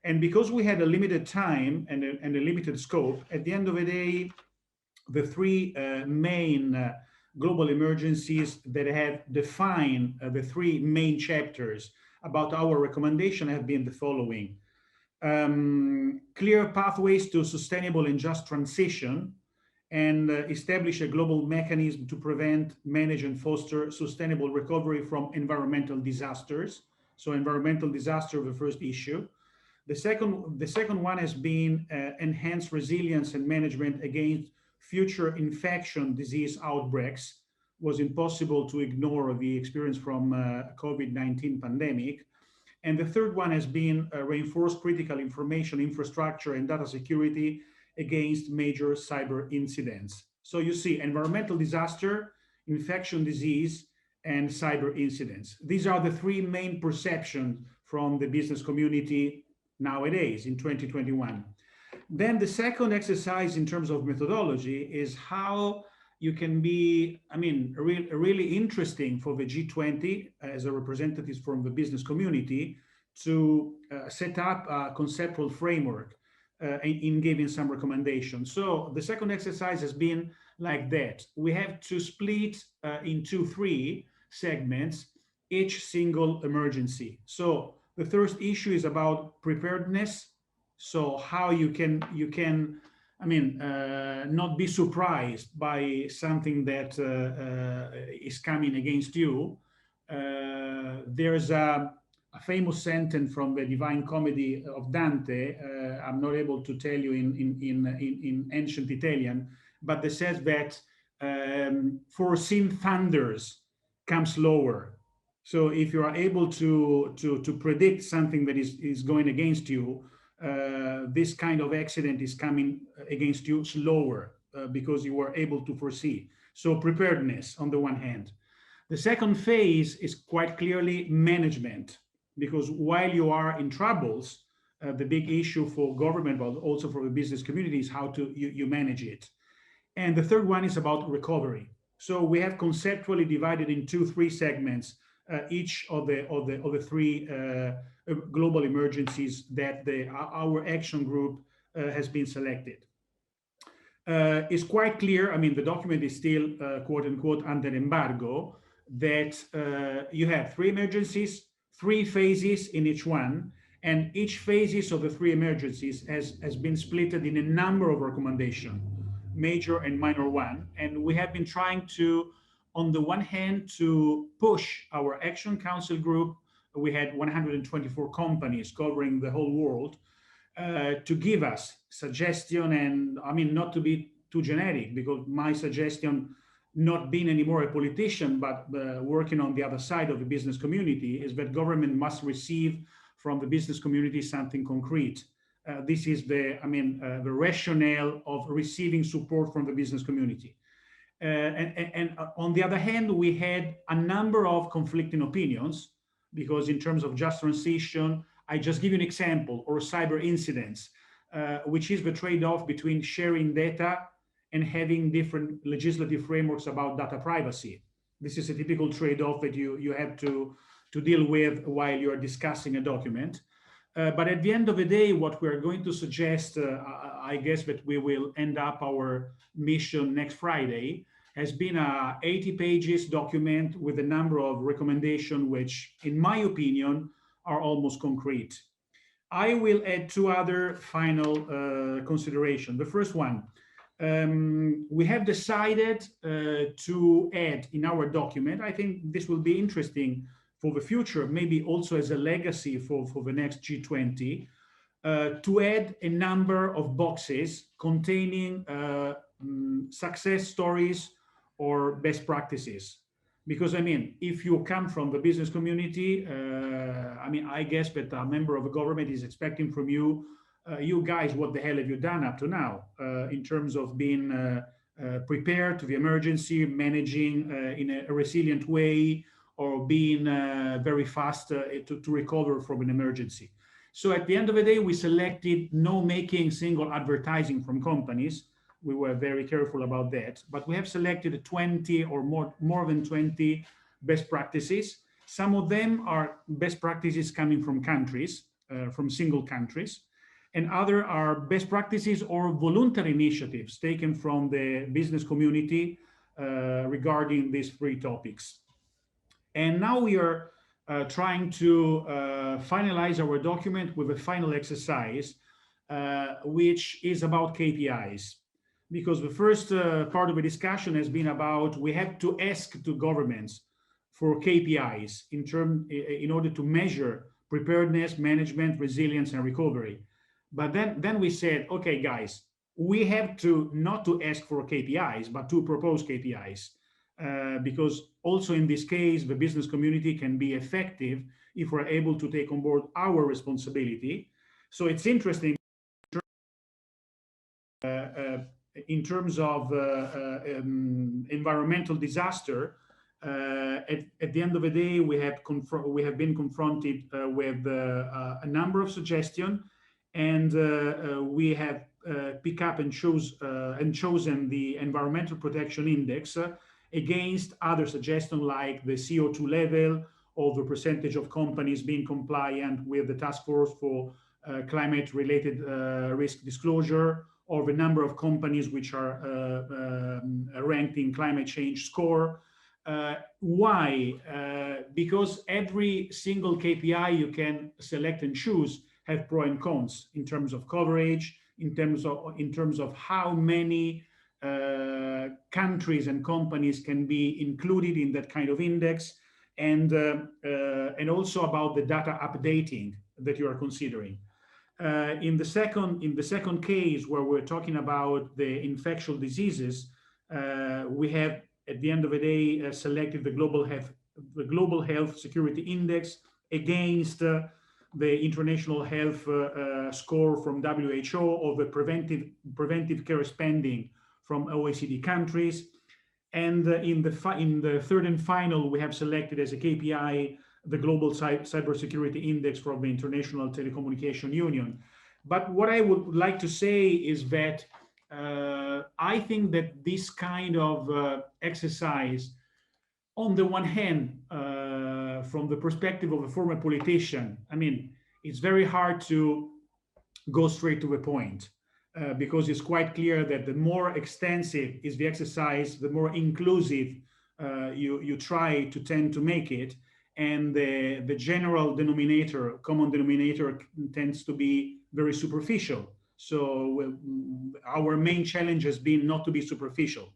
And because we had a limited time and a limited scope, at the end of the day, the three main global emergencies that have defined the three main chapters about our recommendation have been the following. Clear pathways to sustainable and just transition, and establish a global mechanism to prevent, manage, and foster sustainable recovery from environmental disasters. So environmental disaster, the first issue. The second one has been enhanced resilience and management against future infection disease outbreaks. Was impossible to ignore the experience from COVID-19 pandemic. And the third one has been reinforced critical information infrastructure and data security against major cyber incidents. So you see environmental disaster, infection disease, and cyber incidents. These are the three main perceptions from the business community nowadays in 2021. Then the second exercise in terms of methodology is how you can be, I mean, really interesting for the G20 as a representative from the business community to set up a conceptual framework in giving some recommendations. So the second exercise has been like that. We have to split into three segments each single emergency. So the first issue is about preparedness. So how you can I mean, not be surprised by something that is coming against you. There's a famous sentence from the Divine Comedy of Dante. I'm not able to tell you in ancient Italian, but it says that foreseen thunders come slower. So if you are able to predict something that is going against you, this kind of accident is coming against you slower because you were able to foresee. So preparedness on the one hand. The second phase is quite clearly management, because while you are in troubles, the big issue for government, but also for the business community, is how you manage it. And the third one is about recovery. So we have conceptually divided into three segments, each of the three global emergencies that our action group has been selected. It's quite clear, I mean, the document is still quote unquote under embargo, that you have three emergencies, three phases in each one, and each phases of the three emergencies has been split in a number of recommendations, major and minor one. And we have been trying to, on the one hand, to push our Action Council group. We had 124 companies covering the whole world to give us suggestion, and I mean, not to be too generic, because my suggestion, not being anymore a politician, but working on the other side of the business community, is that government must receive from the business community something concrete. This is the rationale of receiving support from the business community. And on the other hand, we had a number of conflicting opinions, because in terms of just transition, I just give you an example, or cyber incidents, which is the trade-off between sharing data and having different legislative frameworks about data privacy. This is a typical trade-off that you have to deal with while you're discussing a document. But at the end of the day, what we're going to suggest, I guess that we will end up our mission next Friday, has been a 80 pages document with a number of recommendations, which in my opinion are almost concrete. I will add two other final considerations. The first one, we have decided to add in our document, I think this will be interesting for the future, maybe also as a legacy for the next G20, to add a number of boxes containing success stories or best practices. Because, I mean, if you come from the business community, I mean, I guess that a member of a government is expecting from you, you guys, what the hell have you done up to now in terms of being prepared to the emergency, managing in a resilient way, or being very fast to recover from an emergency. So at the end of the day, we selected no making single advertising from companies. We were very careful about that, but we have selected 20 or more than 20 best practices. Some of them are best practices coming from countries, from single countries, and other are best practices or voluntary initiatives taken from the business community regarding these three topics. And now we are trying to finalize our document with a final exercise, which is about KPIs. Because the first part of the discussion has been about, we have to ask to governments for KPIs in order to measure preparedness, management, resilience, and recovery. But then we said, okay, guys, we have to not to ask for KPIs, but to propose KPIs. Because also in this case, the business community can be effective if we're able to take on board our responsibility. So it's interesting in terms of environmental disaster. At the end of the day, we have been confronted with a number of suggestions, and we have picked up and chosen the Environmental Protection Index against other suggestions like the CO2 level, or the percentage of companies being compliant with the Task Force for Climate-Related Risk Disclosure, or the number of companies which are ranked in climate change score. Why? Because every single KPI you can select and choose have pros and cons in terms of coverage, in terms of how many countries and companies can be included in that kind of index, and also about the data updating that you are considering. In the second case, where we're talking about the infectious diseases, we have, at the end of the day, selected the Global Health Security Index against the International Health Score from WHO, or the preventive care spending from OECD countries. And in the third and final, we have selected as a KPI the Global Cybersecurity Index from the International Telecommunication Union. But what I would like to say is that I think that this kind of exercise, on the one hand, from the perspective of a former politician, I mean, it's very hard to go straight to the point, because it's quite clear that the more extensive is the exercise, the more inclusive you try to tend to make it. And the general denominator, common denominator, tends to be very superficial. So our main challenge has been not to be superficial.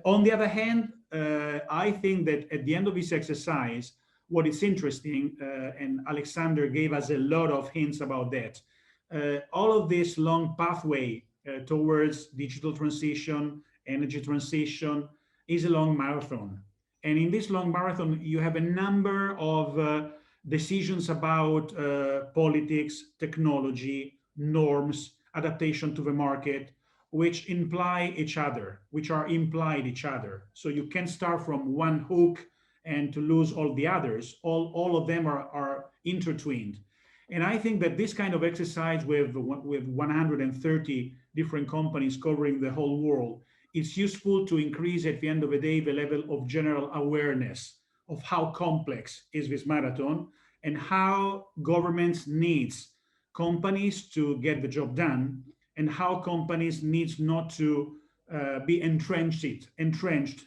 On the other hand, I think that at the end of this exercise, what is interesting, and Alexander gave us a lot of hints about that, all of this long pathway towards digital transition, energy transition, is a long marathon. And in this long marathon, you have a number of decisions about politics, technology, norms, adaptation to the market, which imply each other, which are implied each other. So you can start from one hook and to lose all the others. All of them are intertwined. And I think that this kind of exercise with 130 different companies covering the whole world, it's useful to increase at the end of the day the level of general awareness of how complex is this marathon and how governments needs companies to get the job done, and how companies needs not to be entrenched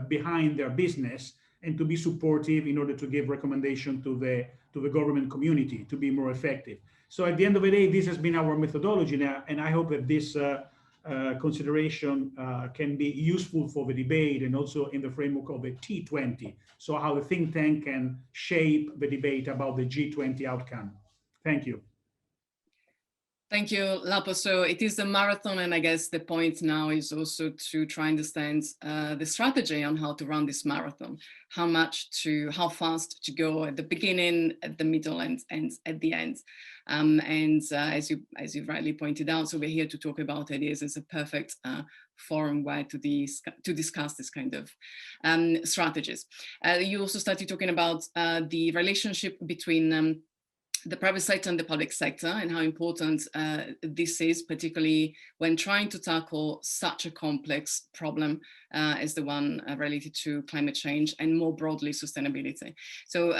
behind their business, and to be supportive in order to give recommendation to the government community to be more effective. So at the end of the day, this has been our methodology now, and I hope that this consideration can be useful for the debate and also in the framework of the T20. So how the think tank can shape the debate about the G20 outcome. Thank you. Thank you, Lapo. So it is a marathon, and I guess the point now is also to try and understand the strategy on how to run this marathon, how fast to go at the beginning, at the middle, and at the end. As you rightly pointed out, so we're here to talk about ideas. It's a perfect forum where to discuss this kind of strategies. You also started talking about the relationship between the private sector and the public sector, and how important this is, particularly when trying to tackle such a complex problem as the one related to climate change and more broadly sustainability. So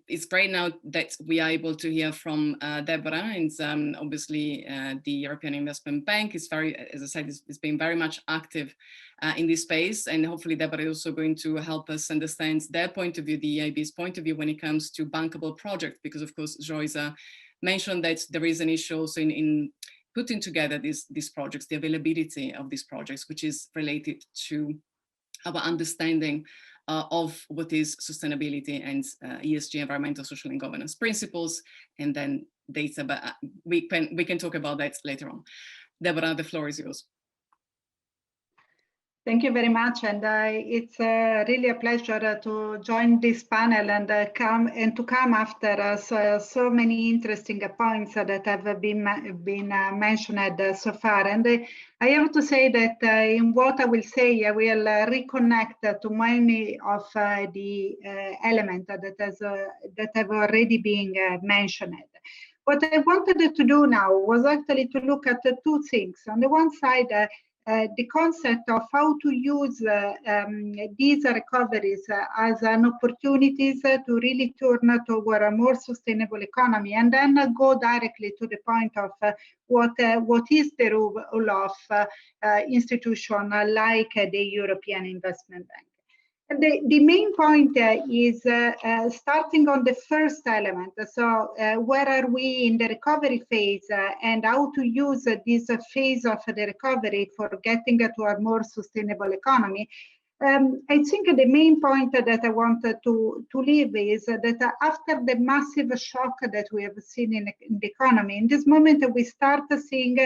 it's great now that we are able to hear from Deborah, and obviously the European Investment Bank is very, as I said, is being very much active in this space, and hopefully Deborah is also going to help us understand their point of view, the EIB's point of view when it comes to bankable projects, because of course Joyce mentioned that there is an issue also in putting together these projects, the availability of these projects, which is related to our understanding of what is sustainability and ESG, environmental, social and governance principles, and then data, but we can talk about that later on. Deborah, the floor is yours. Thank you very much, and it's really a pleasure to join this panel and to come after so many interesting points that have been mentioned so far. And I have to say that in what I will say, I will reconnect to many of the elements that have already been mentioned. What I wanted to do now was actually to look at two things. On the one side, the concept of how to use these recoveries as an opportunities to really turn toward a more sustainable economy, and then go directly to the point of what is the role of institutions like the European Investment Bank. The main point is starting on the first element. So where are we in the recovery phase and how to use this phase of the recovery for getting to a more sustainable economy. I think the main point that I wanted to leave is that after the massive shock that we have seen in the economy, in this moment we start seeing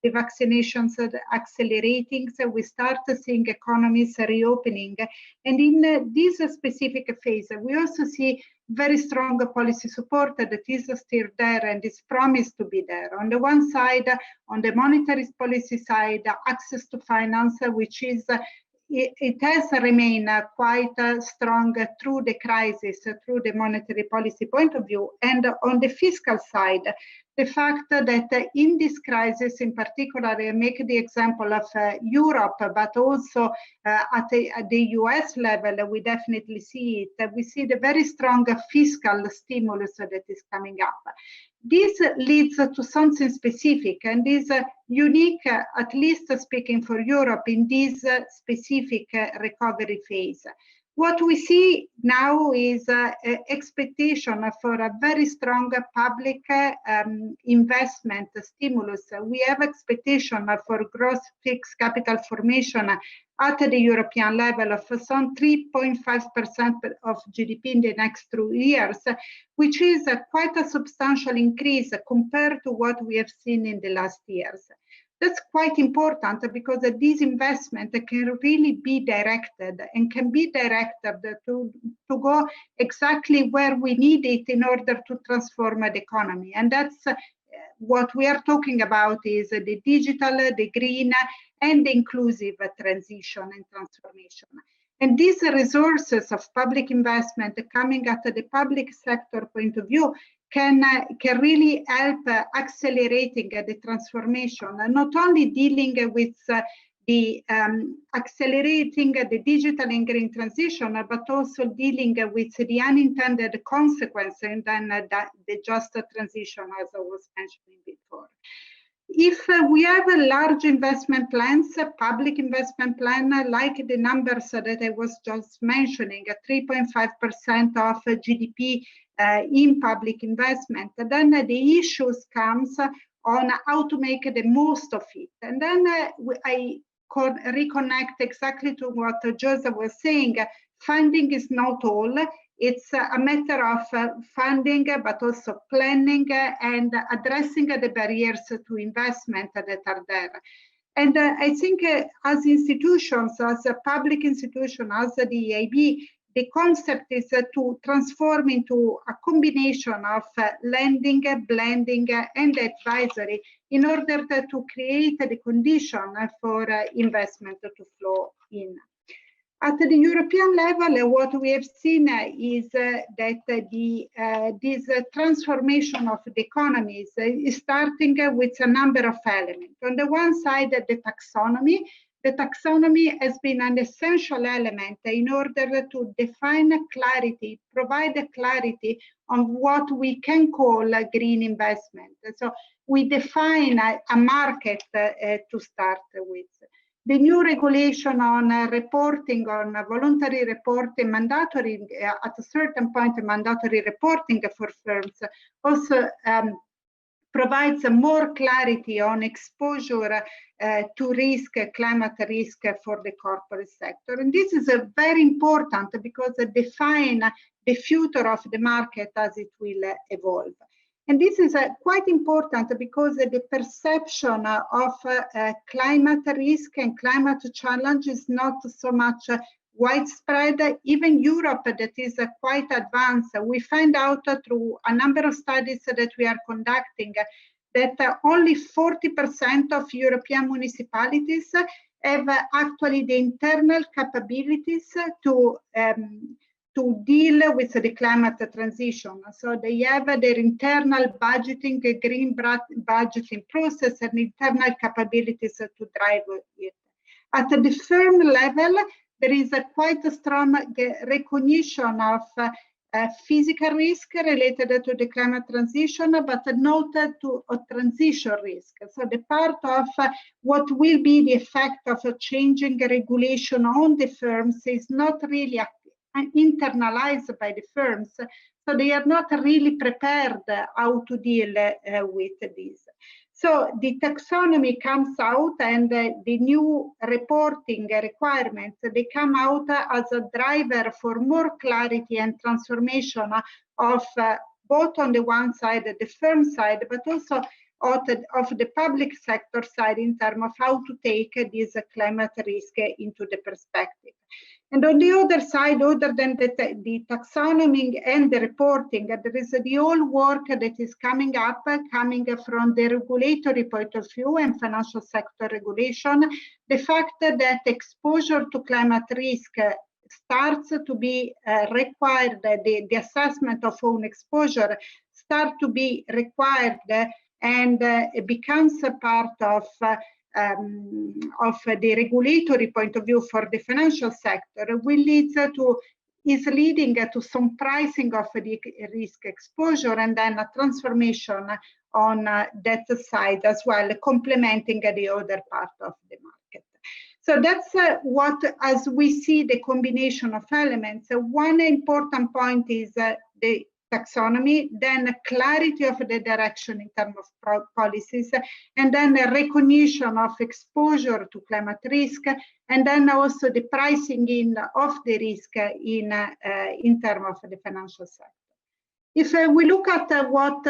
the vaccinations accelerating, so we start seeing economies reopening. And in this specific phase, we also see very strong policy support that is still there and is promised to be there. On the one side, on the monetary policy side, access to finance, which is it has remained quite strong through the crisis, through the monetary policy point of view. And on the fiscal side, the fact that in this crisis, in particular, I make the example of Europe, but also at the US level, we definitely see it. We see the very strong fiscal stimulus that is coming up. This leads to something specific and is unique, at least speaking for Europe, in this specific recovery phase. What we see now is expectation for a very strong public investment stimulus. We have expectation for gross fixed capital formation at the European level of some 3.5% of GDP in the next 2 years, which is quite a substantial increase compared to what we have seen in the last years. That's quite important because this investment can really be directed and can be directed to go exactly where we need it in order to transform the economy. And that's what we are talking about is the digital, the green, and the inclusive transition and transformation. And these resources of public investment coming at the public sector point of view can really help accelerating the transformation, not only dealing with the accelerating the digital and green transition, but also dealing with the unintended consequences and then the just transition, as I was mentioning before. If we have a large investment plans, public investment plan, like the numbers that I was just mentioning, 3.5% of GDP in public investment, then the issues comes on how to make the most of it. And then I reconnect exactly to what Joseph was saying. Funding is not all. It's a matter of funding, but also planning and addressing the barriers to investment that are there. And I think as institutions, as a public institution, as the EIB, the concept is to transform into a combination of lending, blending, and advisory in order to create the condition for investment to flow in. At the European level, what we have seen is that this transformation of the economies is starting with a number of elements. On the one side, the taxonomy. The taxonomy has been an essential element in order to define clarity, provide clarity on what we can call green investment. So we define a market to start with. The new regulation on reporting, on voluntary reporting, mandatory, at a certain point, mandatory reporting for firms also provides more clarity on exposure to risk, climate risk for the corporate sector. And this is very important because it defines the future of the market as it will evolve. And this is quite important because the perception of climate risk and climate challenge is not so much widespread. Even Europe, that is quite advanced, we find out through a number of studies that we are conducting that only 40% of European municipalities have actually the internal capabilities to deal with the climate transition. So they have their internal budgeting, green budgeting process and internal capabilities to drive it. At the firm level, there is a quite a strong recognition of physical risk related to the climate transition, but not to a transition risk. So the part of what will be the effect of a changing regulation on the firms is not really internalized by the firms. So they are not really prepared how to deal with this. So the taxonomy comes out and the new reporting requirements, they come out as a driver for more clarity and transformation of both on the one side, the firm side, but also of the public sector side in terms of how to take this climate risk into the perspective. And on the other side, other than the taxonomy and the reporting, there is the whole work that is coming up, coming from the regulatory point of view and financial sector regulation. The fact that exposure to climate risk starts to be required, the assessment of own exposure starts to be required and it becomes a part of the regulatory point of view for the financial sector, is leading to some pricing of the risk exposure and then a transformation on that side as well, complementing the other part of the market. So that's what, as we see the combination of elements, one important point is the taxonomy, then clarity of the direction in terms of policies, and then a recognition of exposure to climate risk, and then also the pricing in of the risk in terms of the financial sector. If we look at what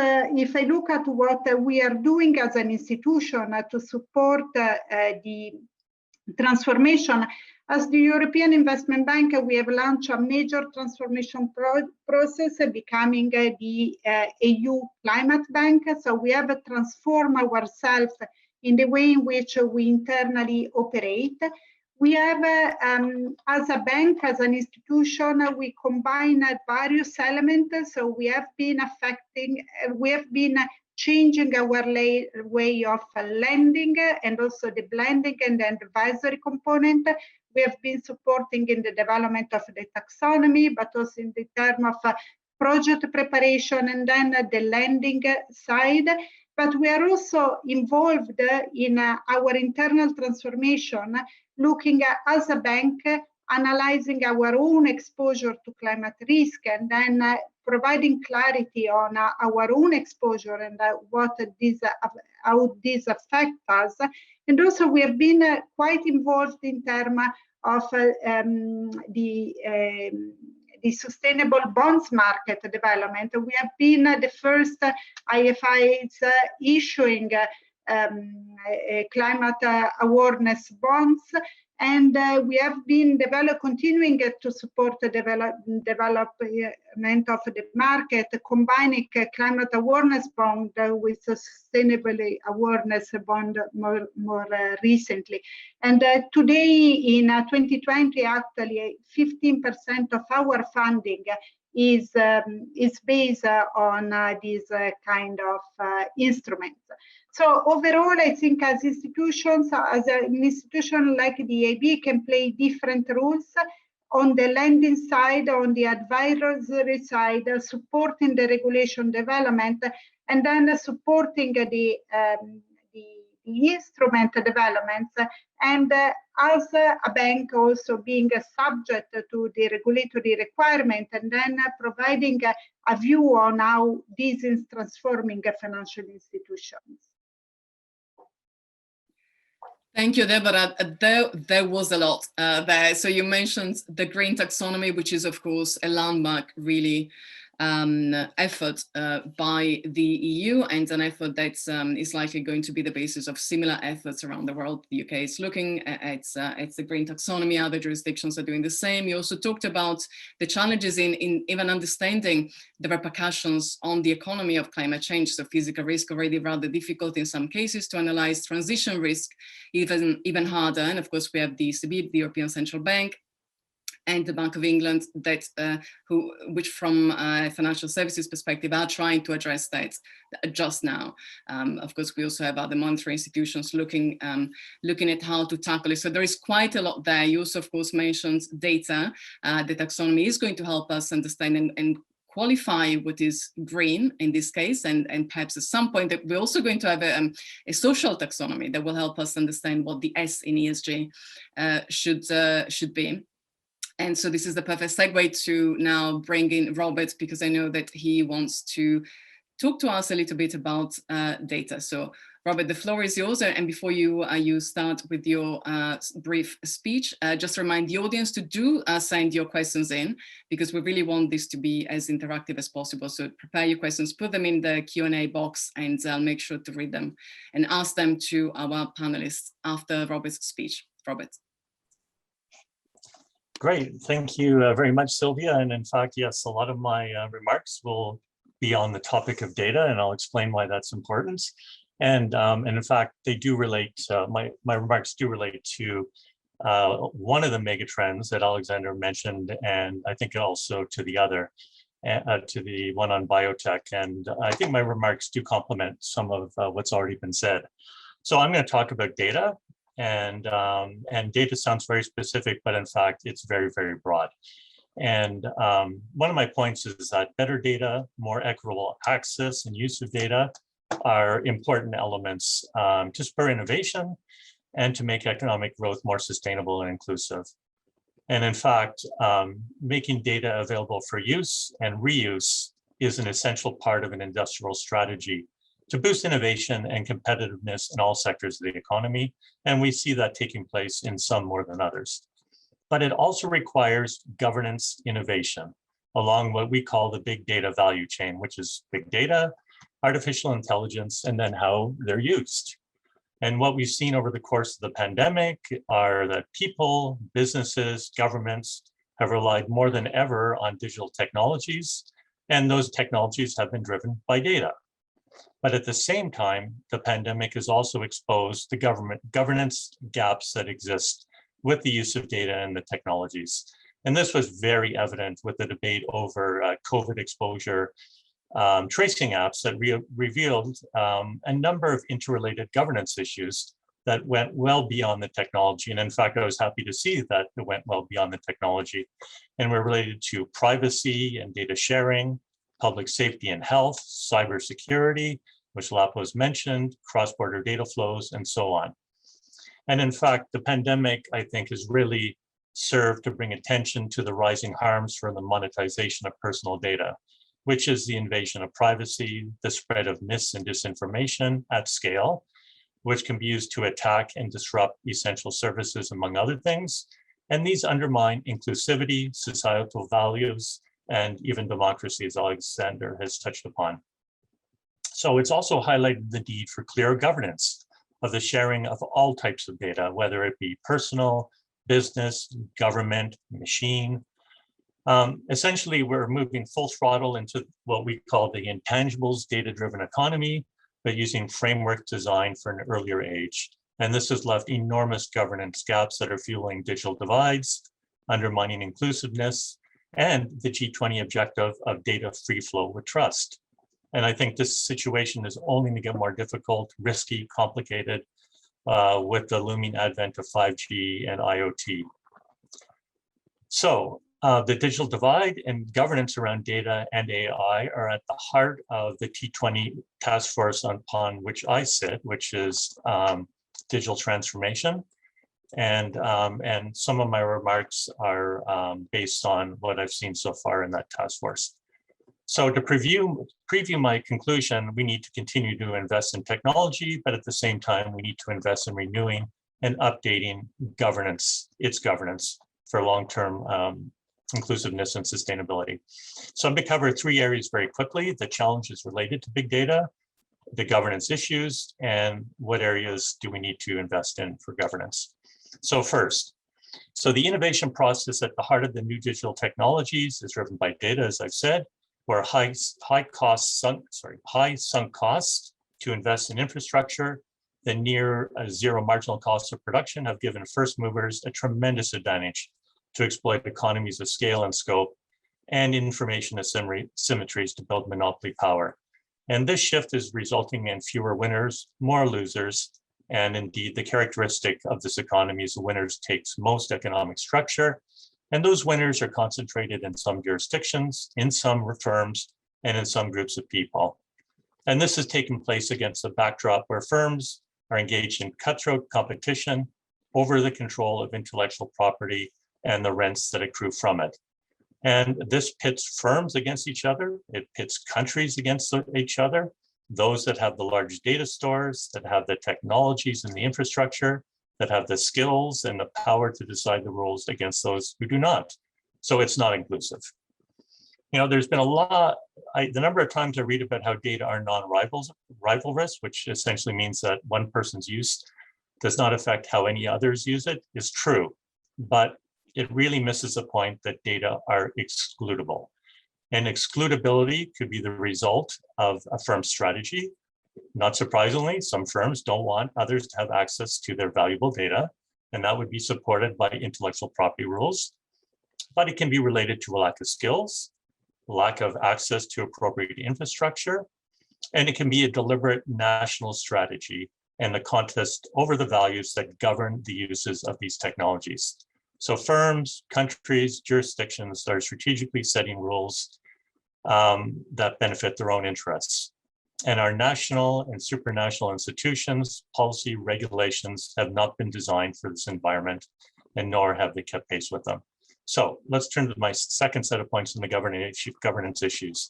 we are doing as an institution to support the transformation. As the European Investment Bank, we have launched a major transformation process, becoming the EU Climate Bank. So we have transformed ourselves in the way in which we internally operate. We have, as a bank, as an institution, we combine various elements. So we have been changing our way of lending, and also the blending and the advisory component. We have been supporting in the development of the taxonomy, but also in the term of project preparation and then the lending side. But we are also involved in our internal transformation, looking at, as a bank, analyzing our own exposure to climate risk, and then providing clarity on our own exposure and how this affects us. And also we have been quite involved in terms of the sustainable bonds market development. We have been the first IFIs issuing climate awareness bonds, and we have been continuing to support the development of the market, combining climate awareness bond with sustainability awareness bond more recently. And today in 2020, actually 15% of our funding is based on these kind of instruments. So overall, I think as institutions, as an institution like the EIB can play different roles on the lending side, on the advisory side, supporting the regulation development, and then supporting the instrument developments, and as a bank also being subject to the regulatory requirement, and then providing a view on how this is transforming financial institutions. Thank you, Deborah. There was a lot there. So you mentioned the green taxonomy, which is, of course, a landmark, really, effort by the EU, and an effort that is likely going to be the basis of similar efforts around the world. The UK is looking at the green taxonomy. Other jurisdictions are doing the same. You also talked about the challenges in even understanding the repercussions on the economy of climate change. So physical risk already rather difficult in some cases to analyze, transition risk even harder. And of course, we have the ECB, the European Central Bank, and the Bank of England, that which from a financial services perspective are trying to address that just now. Of course, we also have other monetary institutions looking at how to tackle it. So there is quite a lot there. You also, of course, mentioned data. The taxonomy is going to help us understand and qualify what is green in this case, and perhaps at some point that we're also going to have a social taxonomy that will help us understand what the S in ESG should be. And so this is the perfect segue to now bring in Robert, because I know that he wants to talk to us a little bit about data. So Robert, the floor is yours. And before you start with your brief speech, just remind the audience to do send your questions in, because we really want this to be as interactive as possible. So prepare your questions, put them in the Q&A box, and I'll make sure to read them and ask them to our panelists after Robert's speech. Robert. Great, thank you very much, Sylvia. And in fact, yes, a lot of my remarks will be on the topic of data, and I'll explain why that's important. And in fact, they do relate, my remarks do relate to one of the mega trends that Alexander mentioned, and I think also to the other, to the one on biotech. And I think my remarks do complement some of what's already been said. So I'm going to talk about data. And data sounds very specific, but in fact, it's very, very broad. And one of my points is that better data, more equitable access and use of data are important elements to spur innovation and to make economic growth more sustainable and inclusive. And in fact, making data available for use and reuse is an essential part of an industrial strategy to boost innovation and competitiveness in all sectors of the economy. And we see that taking place in some more than others. But it also requires governance innovation along what we call the big data value chain, which is big data, artificial intelligence, and then how they're used. And what we've seen over the course of the pandemic are that people, businesses, governments have relied more than ever on digital technologies, and those technologies have been driven by data. But at the same time, the pandemic has also exposed the governance gaps that exist with the use of data and the technologies. And this was very evident with the debate over COVID exposure tracing apps that revealed a number of interrelated governance issues that went well beyond the technology. And in fact, I was happy to see that it went well beyond the technology and were related to privacy and data sharing, public safety and health, cybersecurity, which Lapos mentioned, cross-border data flows, and so on. And in fact, the pandemic, I think, has really served to bring attention to the rising harms from the monetization of personal data, which is the invasion of privacy, the spread of mis and disinformation at scale, which can be used to attack and disrupt essential services, among other things. And these undermine inclusivity, societal values, and even democracy, as Alexander has touched upon. So it's also highlighted the need for clear governance of the sharing of all types of data, whether it be personal, business, government, machine. Essentially, we're moving full throttle into what we call the intangibles data-driven economy, but using framework design for an earlier age. And this has left enormous governance gaps that are fueling digital divides, undermining inclusiveness, and the G20 objective of data free flow with trust. And I think this situation is only going to get more difficult, risky, complicated with the looming advent of 5G and IoT. So the digital divide and governance around data and AI are at the heart of the T20 task force upon which I sit, which is digital transformation. And some of my remarks are based on what I've seen so far in that task force. So to preview my conclusion, we need to continue to invest in technology, but at the same time, we need to invest in renewing and updating its governance for long-term inclusiveness and sustainability. So I'm going to cover three areas very quickly: the challenges related to big data, the governance issues, and what areas do we need to invest in for governance. So first, the innovation process at the heart of the new digital technologies is driven by data, as I've said, where high sunk costs to invest in infrastructure, the near zero marginal cost of production have given first movers a tremendous advantage to exploit economies of scale and scope and information asymmetries to build monopoly power. And this shift is resulting in fewer winners, more losers. And indeed, the characteristic of this economy is the winners takes most economic structure. And those winners are concentrated in some jurisdictions, in some firms, and in some groups of people. And this has taken place against a backdrop where firms are engaged in cutthroat competition over the control of intellectual property and the rents that accrue from it. And this pits firms against each other. It pits countries against each other. Those that have the large data stores, that have the technologies and the infrastructure, that have the skills and the power to decide the rules against those who do not. So it's not inclusive. You know, there's been a lot, the number of times I read about how data are non-rivalrous, which essentially means that one person's use does not affect how any others use it, is true. But it really misses the point that data are excludable. And excludability could be the result of a firm's strategy. Not surprisingly, some firms don't want others to have access to their valuable data, and that would be supported by intellectual property rules. But it can be related to a lack of skills, lack of access to appropriate infrastructure, and it can be a deliberate national strategy and the contest over the values that govern the uses of these technologies. So firms, countries, jurisdictions are strategically setting rules that benefit their own interests. And our national and supranational institutions, policy regulations have not been designed for this environment, and nor have they kept pace with them. So let's turn to my second set of points in the governance issues.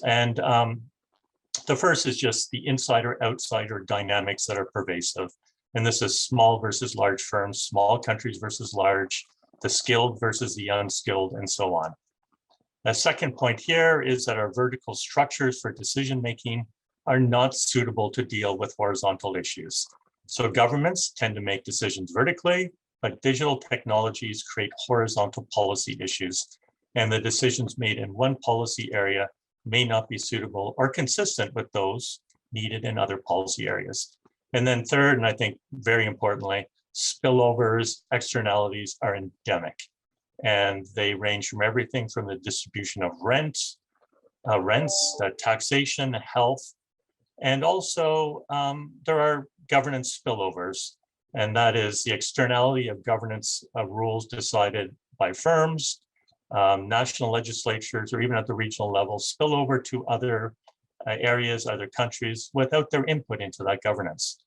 And the first is just the insider-outsider dynamics that are pervasive. And this is small versus large firms, small countries versus large, the skilled versus the unskilled, and so on. A second point here is that our vertical structures for decision-making are not suitable to deal with horizontal issues. So governments tend to make decisions vertically, but digital technologies create horizontal policy issues, and the decisions made in one policy area may not be suitable or consistent with those needed in other policy areas. And then third, and I think very importantly, spillovers, externalities are endemic, and they range from everything from the distribution of rents, taxation, health, and also there are governance spillovers, and that is the externality of governance rules decided by firms, national legislatures, or even at the regional level, spill over to other areas, other countries, without their input into that governance.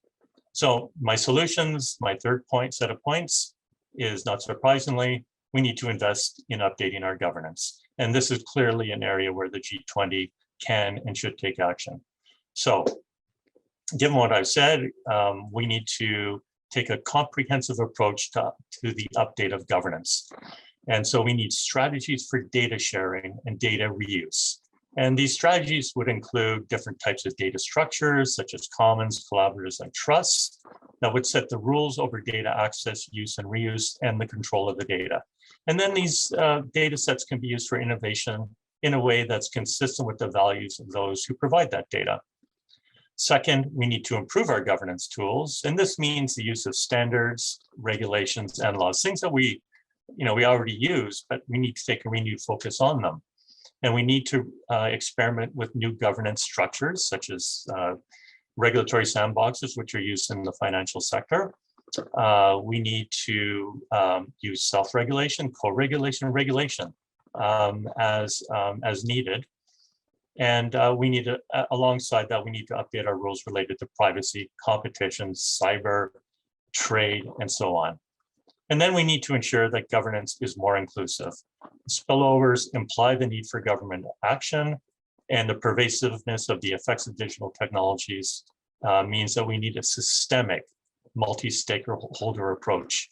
So my solutions, my third set of points is, not surprisingly, we need to invest in updating our governance. And this is clearly an area where the G20 can and should take action. So given what I've said, we need to take a comprehensive approach to the update of governance. And so we need strategies for data sharing and data reuse. And these strategies would include different types of data structures, such as commons, collaboratives, and trusts, that would set the rules over data access, use, and reuse, and the control of the data. And then these data sets can be used for innovation in a way that's consistent with the values of those who provide that data. Second, we need to improve our governance tools. And this means the use of standards, regulations, and laws, things that we already use, but we need to take a renewed focus on them. And we need to experiment with new governance structures, such as regulatory sandboxes, which are used in the financial sector. We need to use self-regulation, co-regulation, and regulation as needed. And we need to, alongside that, we need to update our rules related to privacy, competition, cyber, trade, and so on. And then we need to ensure that governance is more inclusive. Spillovers imply the need for government action, and the pervasiveness of the effects of digital technologies means that we need a systemic, multi-stakeholder approach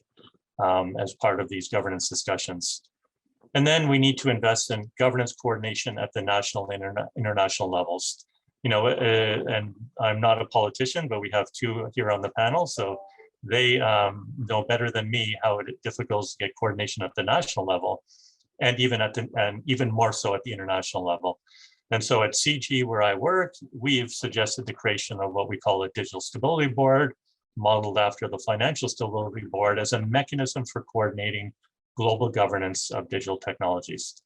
as part of these governance discussions. And then we need to invest in governance coordination at the national and international levels. And I'm not a politician, but we have two here on the panel, so they know better than me how difficult it is to get coordination at the national level, and even more so at the international level. And so at CG, where I work, we've suggested the creation of what we call a digital stability board, modeled after the financial stability board, as a mechanism for coordinating global governance of digital technologies.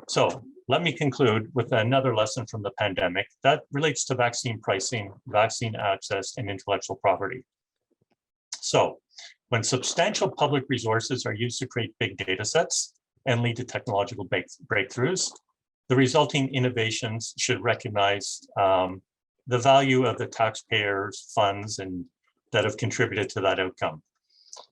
So let me conclude with another lesson from the pandemic that relates to vaccine pricing, vaccine access, and intellectual property. So when substantial public resources are used to create big data sets and lead to technological breakthroughs, the resulting innovations should recognize the value of the taxpayers' funds and that have contributed to that outcome.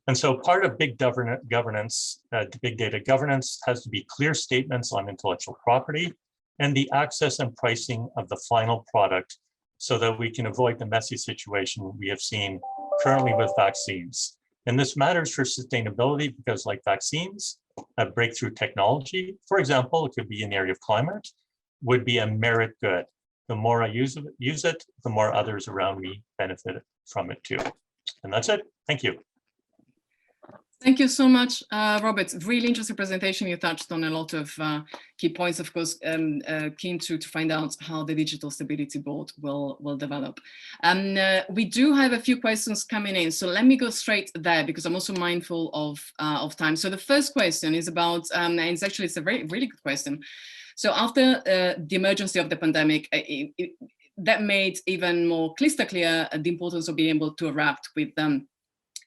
And so part of big governance, big data governance, has to be clear statements on intellectual property and the access and pricing of the final product, so that we can avoid the messy situation we have seen currently with vaccines. And this matters for sustainability because, like vaccines, a breakthrough technology, for example, it could be in the area of climate, would be a merit good. The more I use it, the more others around me benefit from it too. And that's it. Thank you. Thank you so much, Robert. Really interesting presentation. You touched on a lot of key points, of course. Keen to find out how the Digital Stability Board will develop. We do have a few questions coming in, so let me go straight there because I'm also mindful of time. So the first question is about, and it's a really good question. So after the emergency of the pandemic, that made even more crystal clear the importance of being able to adapt with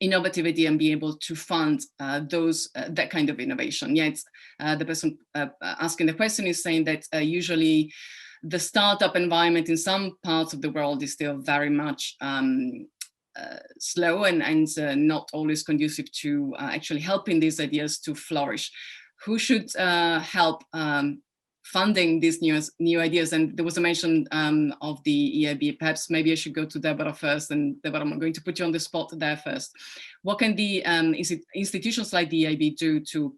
innovativity and be able to fund that kind of innovation. Yet the person asking the question is saying that usually the startup environment in some parts of the world is still very much slow and not always conducive to actually helping these ideas to flourish. Who should help funding these new ideas? And there was a mention of the EIB. Perhaps maybe I should go to Deborah first, and Deborah, I'm going to put you on the spot there first. What can the institutions like the EIB do to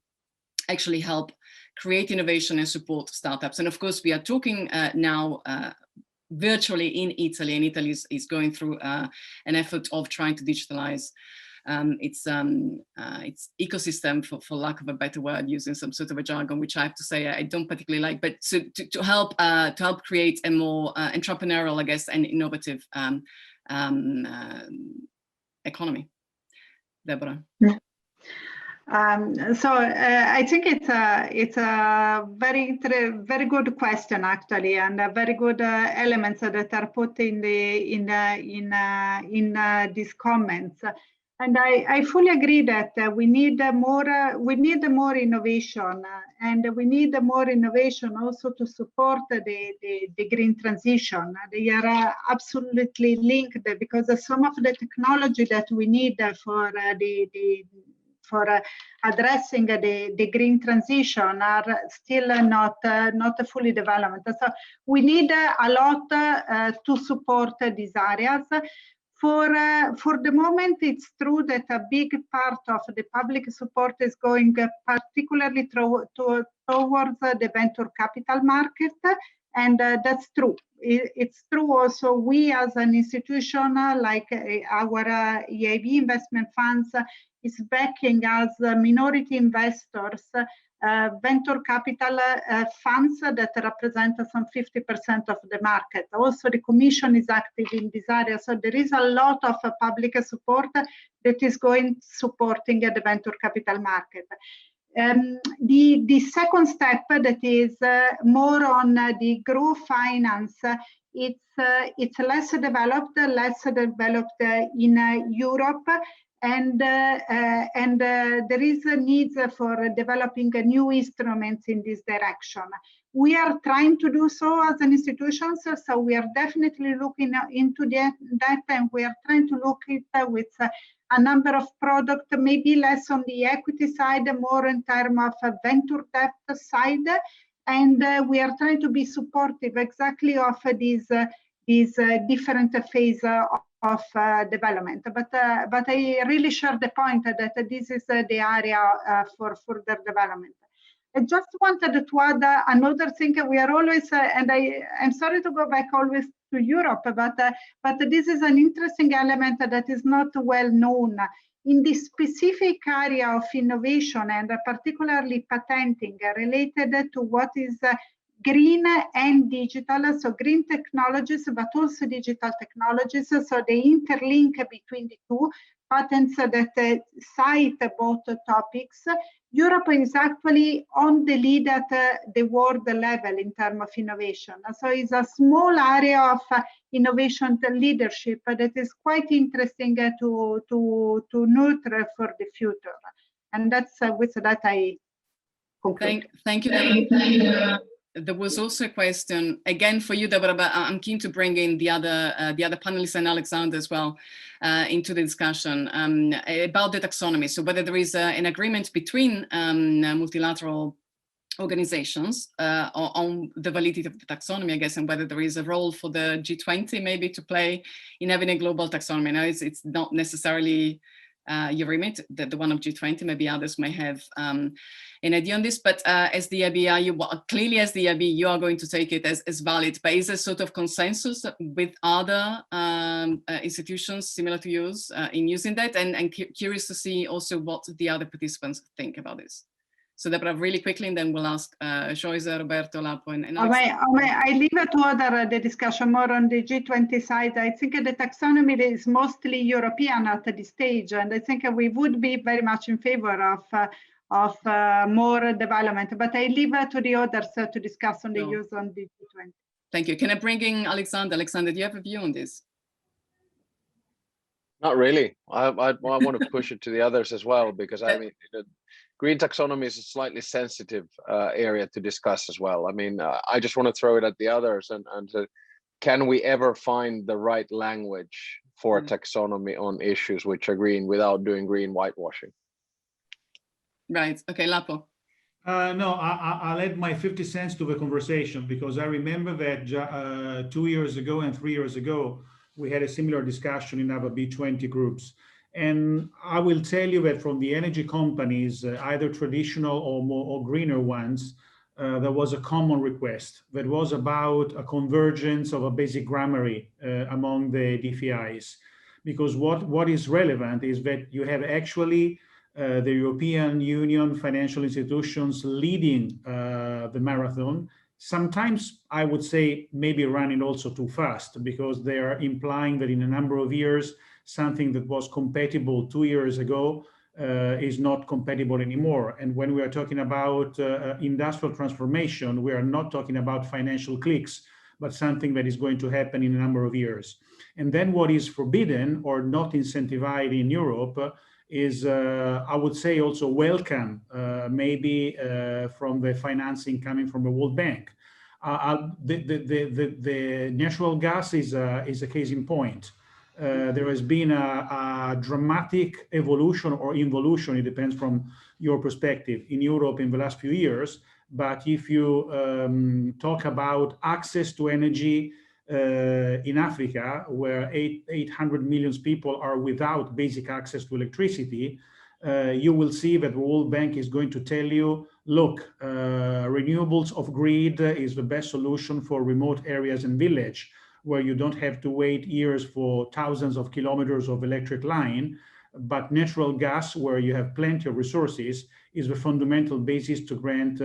actually help create innovation and support startups? And of course, we are talking now virtually in Italy, and Italy is going through an effort of trying to digitalize its ecosystem, for lack of a better word, using some sort of a jargon, which I have to say I don't particularly like, but to help create a more entrepreneurial, I guess, and innovative economy. Deborah. Yeah. I think it's a very good question, actually, and very good elements that are put in these comments. And I fully agree that we need more innovation, and we need more innovation also to support the green transition. They are absolutely linked, because some of the technology that we need for addressing the green transition are still not fully developed. So we need a lot to support these areas. For the moment, it's true that a big part of the public support is going particularly towards the venture capital market, and that's true. It's true also, we as an institution, like our EIB investment funds, is backing as minority investors venture capital funds that represent some 50% of the market. Also, the Commission is active in this area, so there is a lot of public support that is supporting the venture capital market. The second step, that is more on the growth finance, it's less developed in Europe. And there is a need for developing new instruments in this direction. We are trying to do so as an institution, so we are definitely looking into that, and we are trying to look at with a number of products, maybe less on the equity side, more in terms of venture debt side, and we are trying to be supportive exactly of these different phases of development. But I really share the point that this is the area for further development. I just wanted to add another thing. We are always, and I'm sorry to go back always to Europe, but this is an interesting element that is not well known. In the specific area of innovation, and particularly patenting, related to what is green and digital, so green technologies, but also digital technologies, so the interlink between the two, patents that cite both topics. Europe is actually on the lead at the world level in terms of innovation. So it's a small area of innovation leadership that is quite interesting to nurture for the future. And that's with that I conclude. Thank you. There was also a question, again for you, Deborah, but I'm keen to bring in the other panelists and Alexander as well into the discussion about the taxonomy. So whether there is an agreement between multilateral organizations on the validity of the taxonomy, I guess, and whether there is a role for the G20 maybe to play in having a global taxonomy. Now, it's not necessarily your remit, the one of G20, maybe others may have an idea on this, but as the EIB, clearly as the EIB, you are going to take it as valid, but is there sort of consensus with other institutions similar to yours in using that? And curious to see also what the other participants think about this. So Deborah, really quickly, and then we'll ask Joyce, Roberto, Lapo, and I leave it to other the discussion more on the G20 side. I think the taxonomy is mostly European at this stage, and I think we would be very much in favor of more development. But I leave it to the others to discuss on the use on the G20. Thank you. Can I bring in Alexander? Alexander, do you have a view on this? Not really. I want to push it to the others as well, because I mean, green taxonomy is a slightly sensitive area to discuss as well. I mean, I just want to throw it at the others and can we ever find the right language for taxonomy on issues which are green without doing green whitewashing? Right. Okay, Lapo. No, I'll add my 50 cents to the conversation, because I remember that 2 years ago and 3 years ago, we had a similar discussion in our B20 groups. And I will tell you that from the energy companies, either traditional or greener ones, there was a common request that was about a convergence of a basic grammar among the DFIs. Because what is relevant is that you have actually the European Union financial institutions leading the marathon. Sometimes I would say maybe running also too fast, because they are implying that in a number of years, something that was compatible 2 years ago is not compatible anymore. And when we are talking about industrial transformation, we are not talking about financial clicks, but something that is going to happen in a number of years. And then what is forbidden or not incentivized in Europe is, I would say, also welcome, maybe from the financing coming from the World Bank. The natural gas is a case in point. There has been a dramatic evolution or involution, it depends from your perspective, in Europe in the last few years. But if you talk about access to energy in Africa, where 800 million people are without basic access to electricity, you will see that the World Bank is going to tell you, look, renewables off grid is the best solution for remote areas and village, where you don't have to wait years for thousands of kilometers of electric line. But natural gas, where you have plenty of resources, is the fundamental basis to grant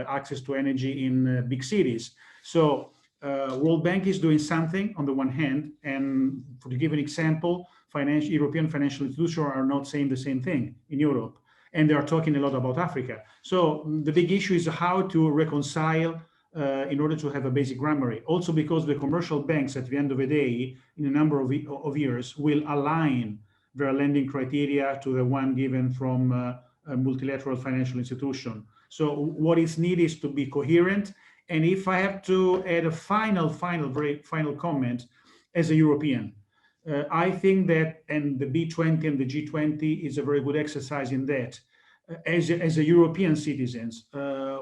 access to energy in big cities. So World Bank is doing something on the one hand, and to give an example, European financial institutions are not saying the same thing in Europe, and they are talking a lot about Africa. So the big issue is how to reconcile in order to have a basic grammar. Also because the commercial banks at the end of the day, in a number of years, will align their lending criteria to the one given from a multilateral financial institution. So what is needed is to be coherent. And if I have to add a final comment as a European, I think that, and the B20 and the G20 is a very good exercise in that, as a European citizens,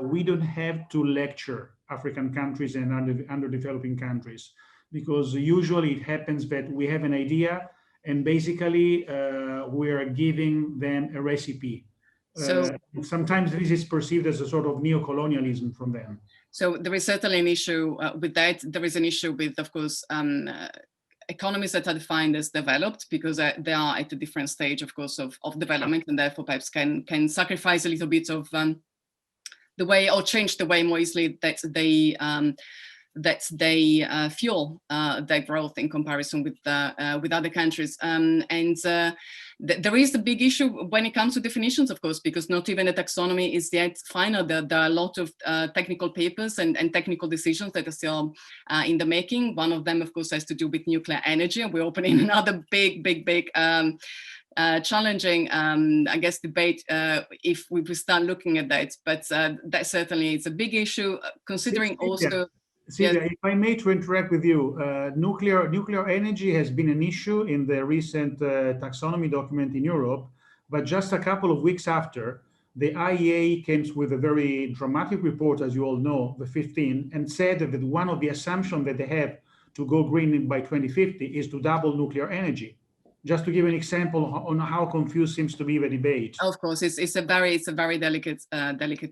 we don't have to lecture African countries and underdeveloping countries, because usually it happens that we have an idea and basically we are giving them a recipe. So sometimes this is perceived as a sort of neo-colonialism from them. So there is certainly an issue with that. There is an issue with, of course, economies that are defined as developed, because they are at a different stage, of course, of development, and therefore perhaps can sacrifice a little bit of the way, or change the way more easily that they fuel their growth in comparison with other countries. There is a big issue when it comes to definitions, of course, because not even the taxonomy is yet final. There are a lot of technical papers and technical decisions that are still in the making. One of them, of course, has to do with nuclear energy, and we're opening another big challenging, I guess, debate if we start looking at that. But that certainly is a big issue, considering also. Silvia, if I may to interact with you, nuclear energy has been an issue in the recent taxonomy document in Europe, but just a couple of weeks after, the IEA came with a very dramatic report, as you all know, the 15, and said that one of the assumptions that they have to go green by 2050 is to double nuclear energy. Just to give an example on how confused seems to be the debate. Of course, it's a very delicate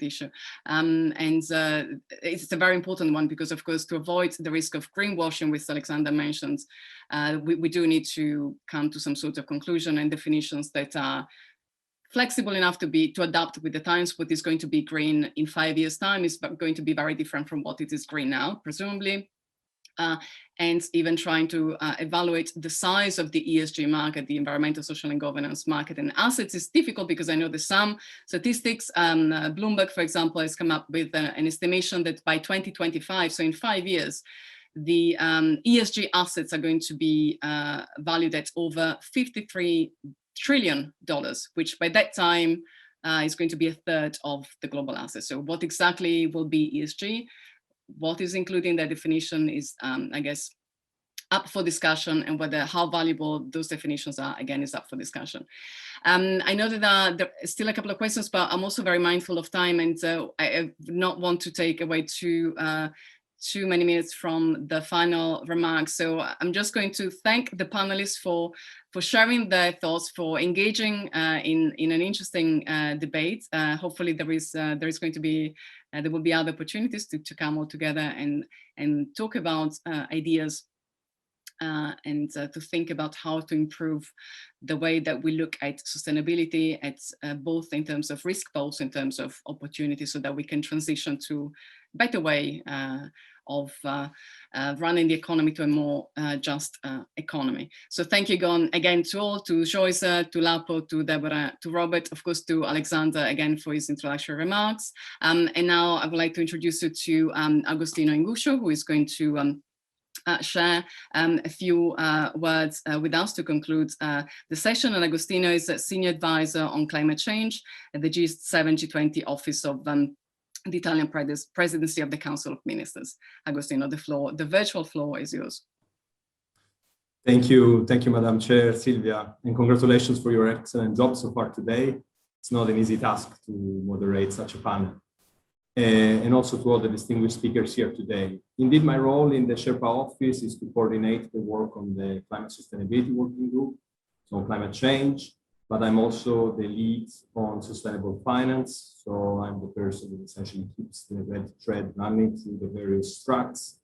issue, and it's a very important one, because, of course, to avoid the risk of greenwashing, which Alexander mentions, we do need to come to some sort of conclusion and definitions that are flexible enough to adapt with the times. What is going to be green in 5 years' time is going to be very different from what it is green now, presumably. And even trying to evaluate the size of the ESG market, the environmental, social and governance market and assets, is difficult, because I know there's some statistics. Bloomberg, for example, has come up with an estimation that by 2025, so in 5 years, the ESG assets are going to be valued at over $53 trillion, which by that time is going to be a third of the global assets. So what exactly will be ESG? What is included in that definition is, I guess, up for discussion, and how valuable those definitions are, again, is up for discussion. I know that there are still a couple of questions, but I'm also very mindful of time, and I not want to take away too too many minutes from the final remarks. So I'm just going to thank the panelists for sharing their thoughts, for engaging in an interesting debate. Hopefully there is going to be there will be other opportunities to come all together and talk about ideas and to think about how to improve the way that we look at sustainability, at both in terms of risk, but also in terms of opportunity, so that we can transition to a better way of running the economy to a more just economy. So thank you again to all, to Joyce, to Lapo, to Deborah, to Robert, of course, to Alexander again for his introductory remarks. And now I would like to introduce you to Agostino Inguscio, who is going to share a few words with us to conclude the session. And Agostino is a senior advisor on climate change at the G7 G20 office of the Italian Presidency of the Council of Ministers. Agostino, the virtual floor is yours. Thank you, Madam Chair, Silvia, and congratulations for your excellent job so far today. It's not an easy task to moderate such a panel. And also to all the distinguished speakers here today. Indeed, my role in the Sherpa office is to coordinate the work on the climate sustainability working group, so on climate change, but I'm also the lead on sustainable finance. So I'm the person that essentially keeps the red thread running through the various tracks.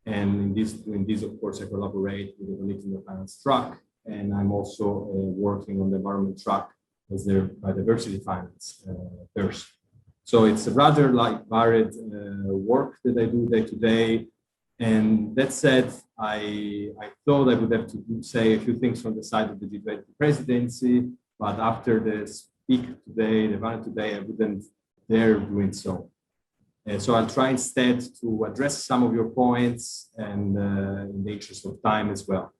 And in this, of course, I collaborate with the colleagues in the finance track, and I'm also working on the environment track as their biodiversity finance person. So it's a rather varied work that I do day to day. And that said, I thought I would have to say a few things from the side of the G20 presidency, but after the speak today, the panel today, I wouldn't dare doing so. So I'll try instead to address some of your points and in the interest of time as well.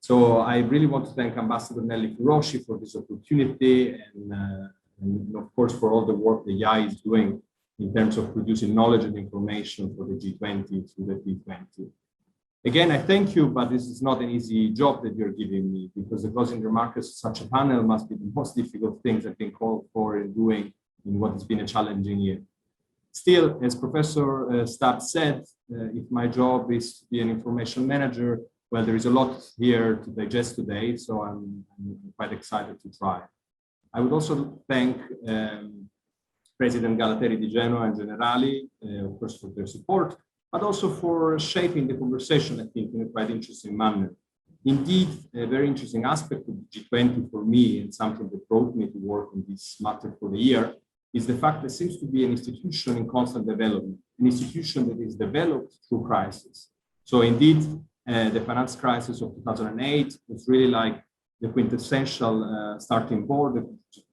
So I really want to thank Ambassador Nelly Kuroshi for this opportunity and of course, for all the work the IAI is doing in terms of producing knowledge and information for the G20 through the G20. Again, I thank you, but this is not an easy job that you're giving me, because the closing remarks of such a panel must be the most difficult things I've been called for in doing in what has been a challenging year. Still, as Professor Stab said, if my job is to be an information manager, well, there is a lot here to digest today, so I'm quite excited to try. I would also thank President Galateri di Genoa and Generali, of course, for their support, but also for shaping the conversation, I think, in a quite interesting manner. Indeed, a very interesting aspect of the G20 for me, and something that brought me to work on this matter for the year, is the fact that it seems to be an institution in constant development, an institution that is developed through crisis. So indeed, the finance crisis of 2008 was really like the quintessential starting board of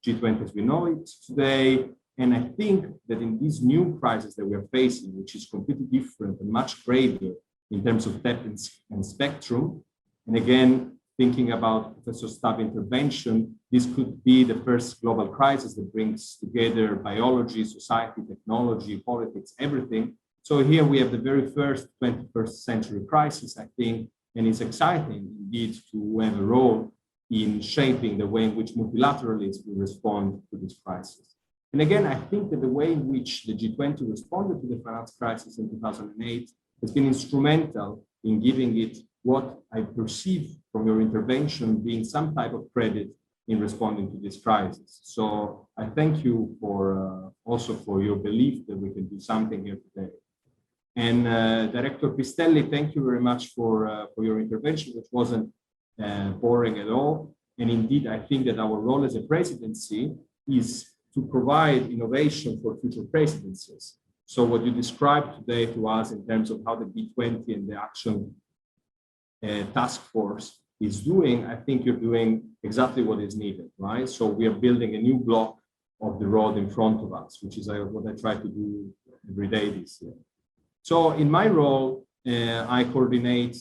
G20 as we know it today. And I think that in this new crisis that we are facing, which is completely different and much greater in terms of depth and spectrum, and again, thinking about Professor Stab's intervention, this could be the first global crisis that brings together biology, society, technology, politics, everything. So here we have the very first 21st century crisis, I think, and it's exciting indeed to have a role in shaping the way in which multilateralism will respond to this crisis. And again, I think that the way in which the G20 responded to the finance crisis in 2008 has been instrumental in giving it what I perceive from your intervention being some type of credit in responding to this crisis. So I thank you for also for your belief that we can do something here today. And Director Pistelli, thank you very much for your intervention, which wasn't boring at all. And indeed, I think that our role as a presidency is to provide innovation for future presidencies. So what you described today to us in terms of how the B20 and the action task force is doing, I think you're doing exactly what is needed, right? So we are building a new block of the road in front of us, which is what I try to do every day this year. So in my role, I coordinate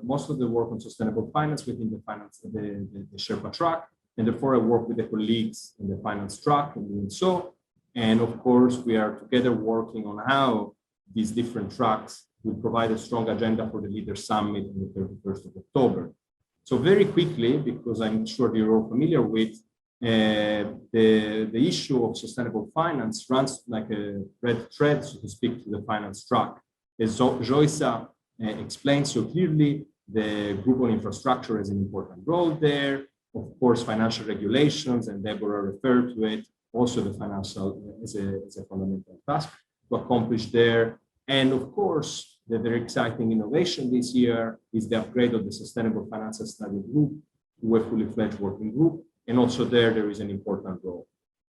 most of the work on sustainable finance within the Sherpa track, and therefore I work with the colleagues in the finance track and doing so. And of course, we are together working on how these different tracks will provide a strong agenda for the Leaders Summit on the 31st of October. So very quickly, because I'm sure you're all familiar with, the issue of sustainable finance runs like a red thread, so to speak, to the finance track. As Joysa explained so clearly, the group on infrastructure has an important role there. Of course, financial regulations, and Deborah referred to it, also the financial is a fundamental task to accomplish there. And of course, the very exciting innovation this year is the upgrade of the Sustainable Financial Study Group to a fully fledged working group. And also there is an important role.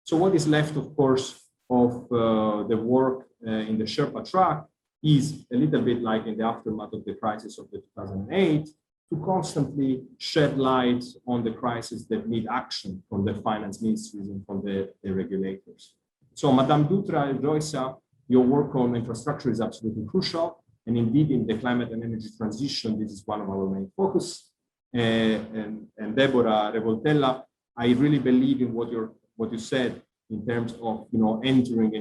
So what is left, of course, of the work in the Sherpa track is a little bit like in the aftermath of the crisis of the 2008, to constantly shed light on the crises that need action from the finance ministries and from the regulators. So Madame Dutra and Joysa, your work on infrastructure is absolutely crucial. And indeed, in the climate and energy transition, this is one of our main focus. And Deborah Revoltella, I really believe in what you said in terms of entering a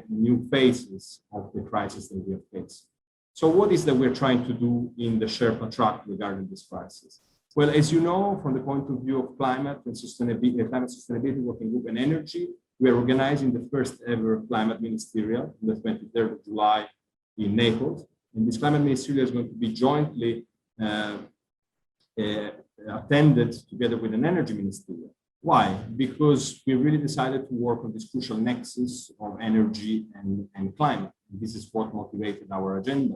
new phases of the crisis that we have faced. So what is that we're trying to do in the Sherpa track regarding this crisis? Well, as you know, from the point of view of climate and sustainability, climate sustainability working group and energy, we are organizing the first ever climate ministerial on the 23rd of July in Naples. And this climate ministerial is going to be jointly attended together with an energy ministerial. Why? Because we really decided to work on this crucial nexus of energy and climate. And this is what motivated our agenda.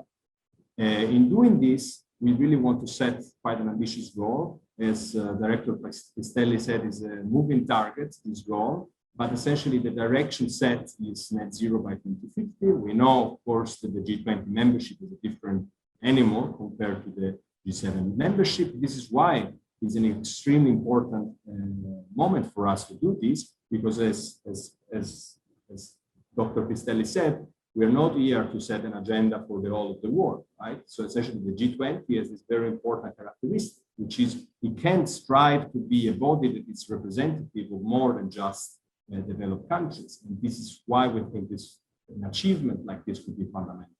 In doing this, we really want to set quite an ambitious goal. As Director Pistelli said, is a moving target, this goal. But essentially, the direction set is net zero by 2050. We know, of course, that the G20 membership is a different animal compared to the G7 membership. This is why it's an extremely important moment for us to do this, because as Dr. Pistelli said, we are not here to set an agenda for the whole of the world, right? So essentially the G20 has this very important characteristic, which is it can strive to be a body that is representative of more than just developed countries. And this is why we think an achievement like this could be fundamental.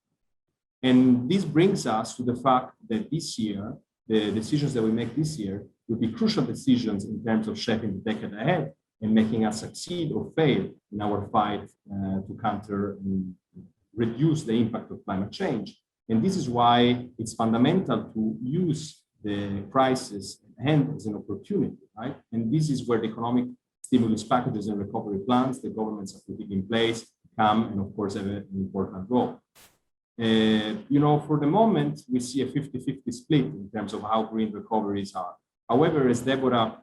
And this brings us to the fact that this year, the decisions that we make this year will be crucial decisions in terms of shaping the decade ahead and making us succeed or fail in our fight to counter and reduce the impact of climate change. And this is why it's fundamental to use the crisis at hand as an opportunity, right? And this is where the economic stimulus packages and recovery plans the governments are putting in place come and, of course, have an important role. For the moment, we see a 50-50 split in terms of how green recoveries are. However, as Deborah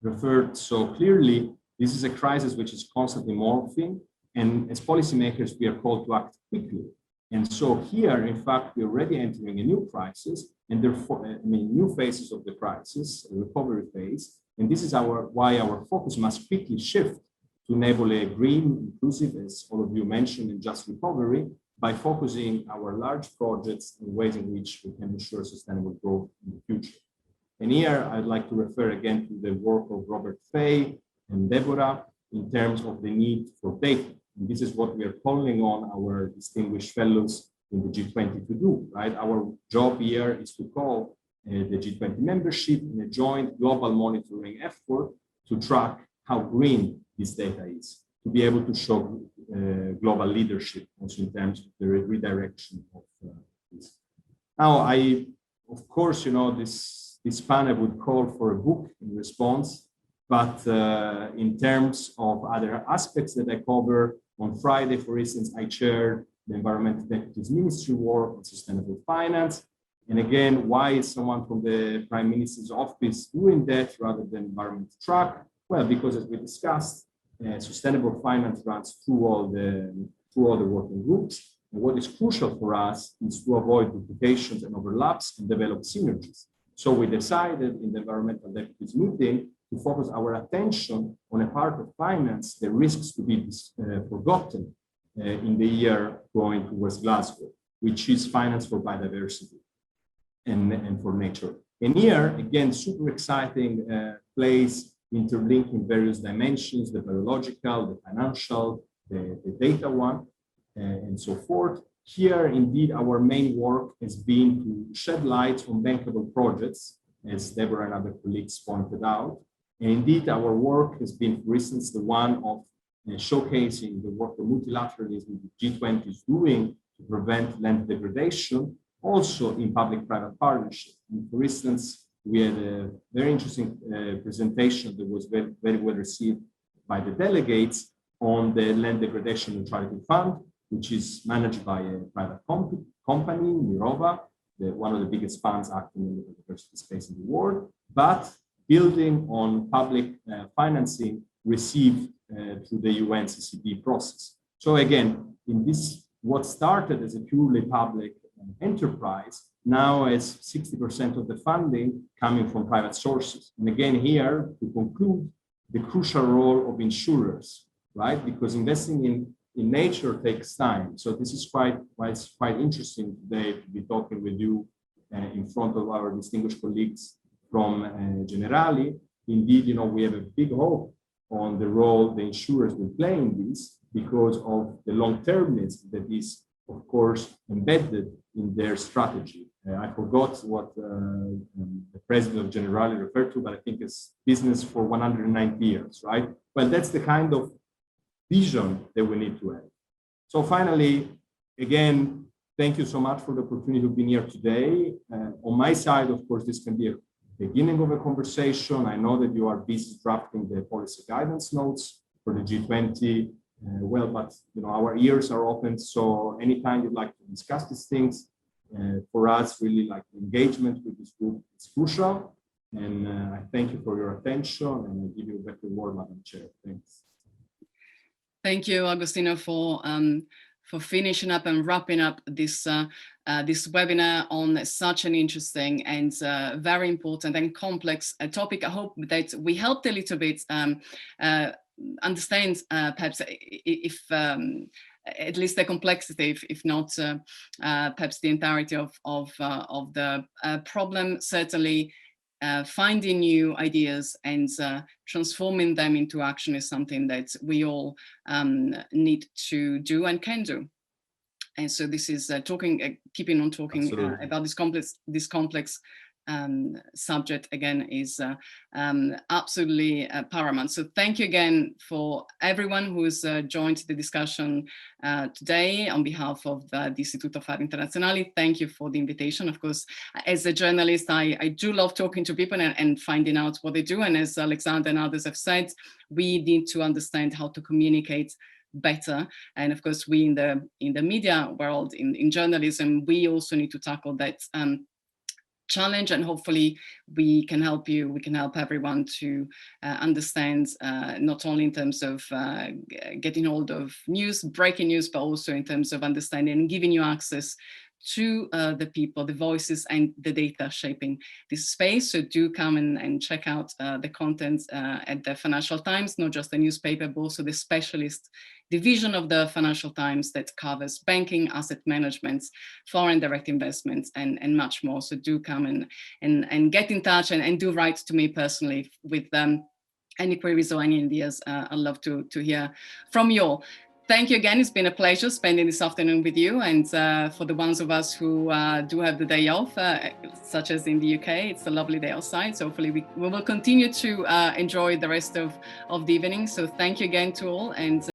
referred so clearly, this is a crisis which is constantly morphing, and as policymakers, we are called to act quickly. And so here, in fact, we're already entering a new crisis, and therefore, new phases of the crisis, a recovery phase. And this is why our focus must quickly shift to enable a green, inclusive, as all of you mentioned, and just recovery, by focusing our large projects in ways in which we can ensure sustainable growth in the future. And here, I'd like to refer again to the work of Robert Fay and Deborah in terms of the need for data. And this is what we are calling on our distinguished fellows in the G20 to do, right? Our job here is to call the G20 membership in a joint global monitoring effort to track how green this data is, to be able to show global leadership also in terms of the redirection of this. Now, of course, this panel would call for a book in response, but in terms of other aspects that I cover, on Friday, for instance, I chaired the Environmental Deputies Ministry work on sustainable finance. And again, why is someone from the Prime Minister's office doing that rather than environmental track? Well, because as we discussed, sustainable finance runs through all the working groups. And what is crucial for us is to avoid duplications and overlaps and develop synergies. So we decided in the Environmental Deputies meeting to focus our attention on a part of finance that risks to be forgotten in the year going towards Glasgow, which is finance for biodiversity and for nature. And here, again, super exciting place interlinking various dimensions, the biological, the financial, the data one, and so forth. Here, indeed, our main work has been to shed light on bankable projects, as Deborah and other colleagues pointed out. And indeed, our work has been, for instance, the one of showcasing the work of multilateralism the G20 is doing to prevent land degradation, also in public-private partnership. And for instance, we had a very interesting presentation that was very, very well received by the delegates on the Land Degradation Neutrality Fund, which is managed by a private company, Mirova, one of the biggest funds acting in the biodiversity space in the world, but building on public financing received through the UNCCP process. So again, in this, what started as a purely public enterprise now has 60% of the funding coming from private sources. And again, here to conclude, the crucial role of insurers, right? Because investing in nature takes time. So this is quite interesting today to be talking with you in front of our distinguished colleagues from Generali. Indeed, you know, we have a big hope on the role the insurers will play in this because of the long-termness that is, of course, embedded in their strategy. I forgot what the president of Generali referred to, but I think it's business for 190 years, right? Well, that's the kind of vision that we need to have. So finally, again, thank you so much for the opportunity to be here today. On my side, of course, this can be a beginning of a conversation. I know that you are busy drafting the policy guidance notes for the G20. Well, but you know, our ears are open. So anytime you'd like to discuss these things, for us, really like engagement with this group is crucial. And I thank you for your attention, and I give you back the word, Madam Chair. Thanks. Thank you, Agostino, for finishing up and wrapping up this this webinar on such an interesting and very important and complex topic. I hope that we helped a little bit understand perhaps if at least the complexity, if not perhaps the entirety of the problem. Certainly finding new ideas and transforming them into action is something that we all need to do and can do. And so this is keeping on talking about this complex subject again is absolutely paramount. So thank you again for everyone who's joined the discussion today on behalf of the Istituto Affari Internazionali. Thank you for the invitation. Of course, as a journalist, I do love talking to people and finding out what they do. And as Alexander and others have said, we need to understand how to communicate better. And of course, we in the media world, in journalism, we also need to tackle that challenge, and hopefully we can help you, we can help everyone to understand not only in terms of getting hold of news, breaking news, but also in terms of understanding and giving you access to the people, the voices and the data shaping this space. So do come and check out the content at the Financial Times, not just the newspaper, but also the specialist division of the Financial Times that covers banking, asset management, foreign direct investments, and much more. So do come and get in touch and do write to me personally with any queries or any ideas. I'd love to hear from you all. Thank you again. It's been a pleasure spending this afternoon with you. And for the ones of us who do have the day off, such as in the UK, it's a lovely day outside. So hopefully we will continue to enjoy the rest of the evening. So thank you again to all. And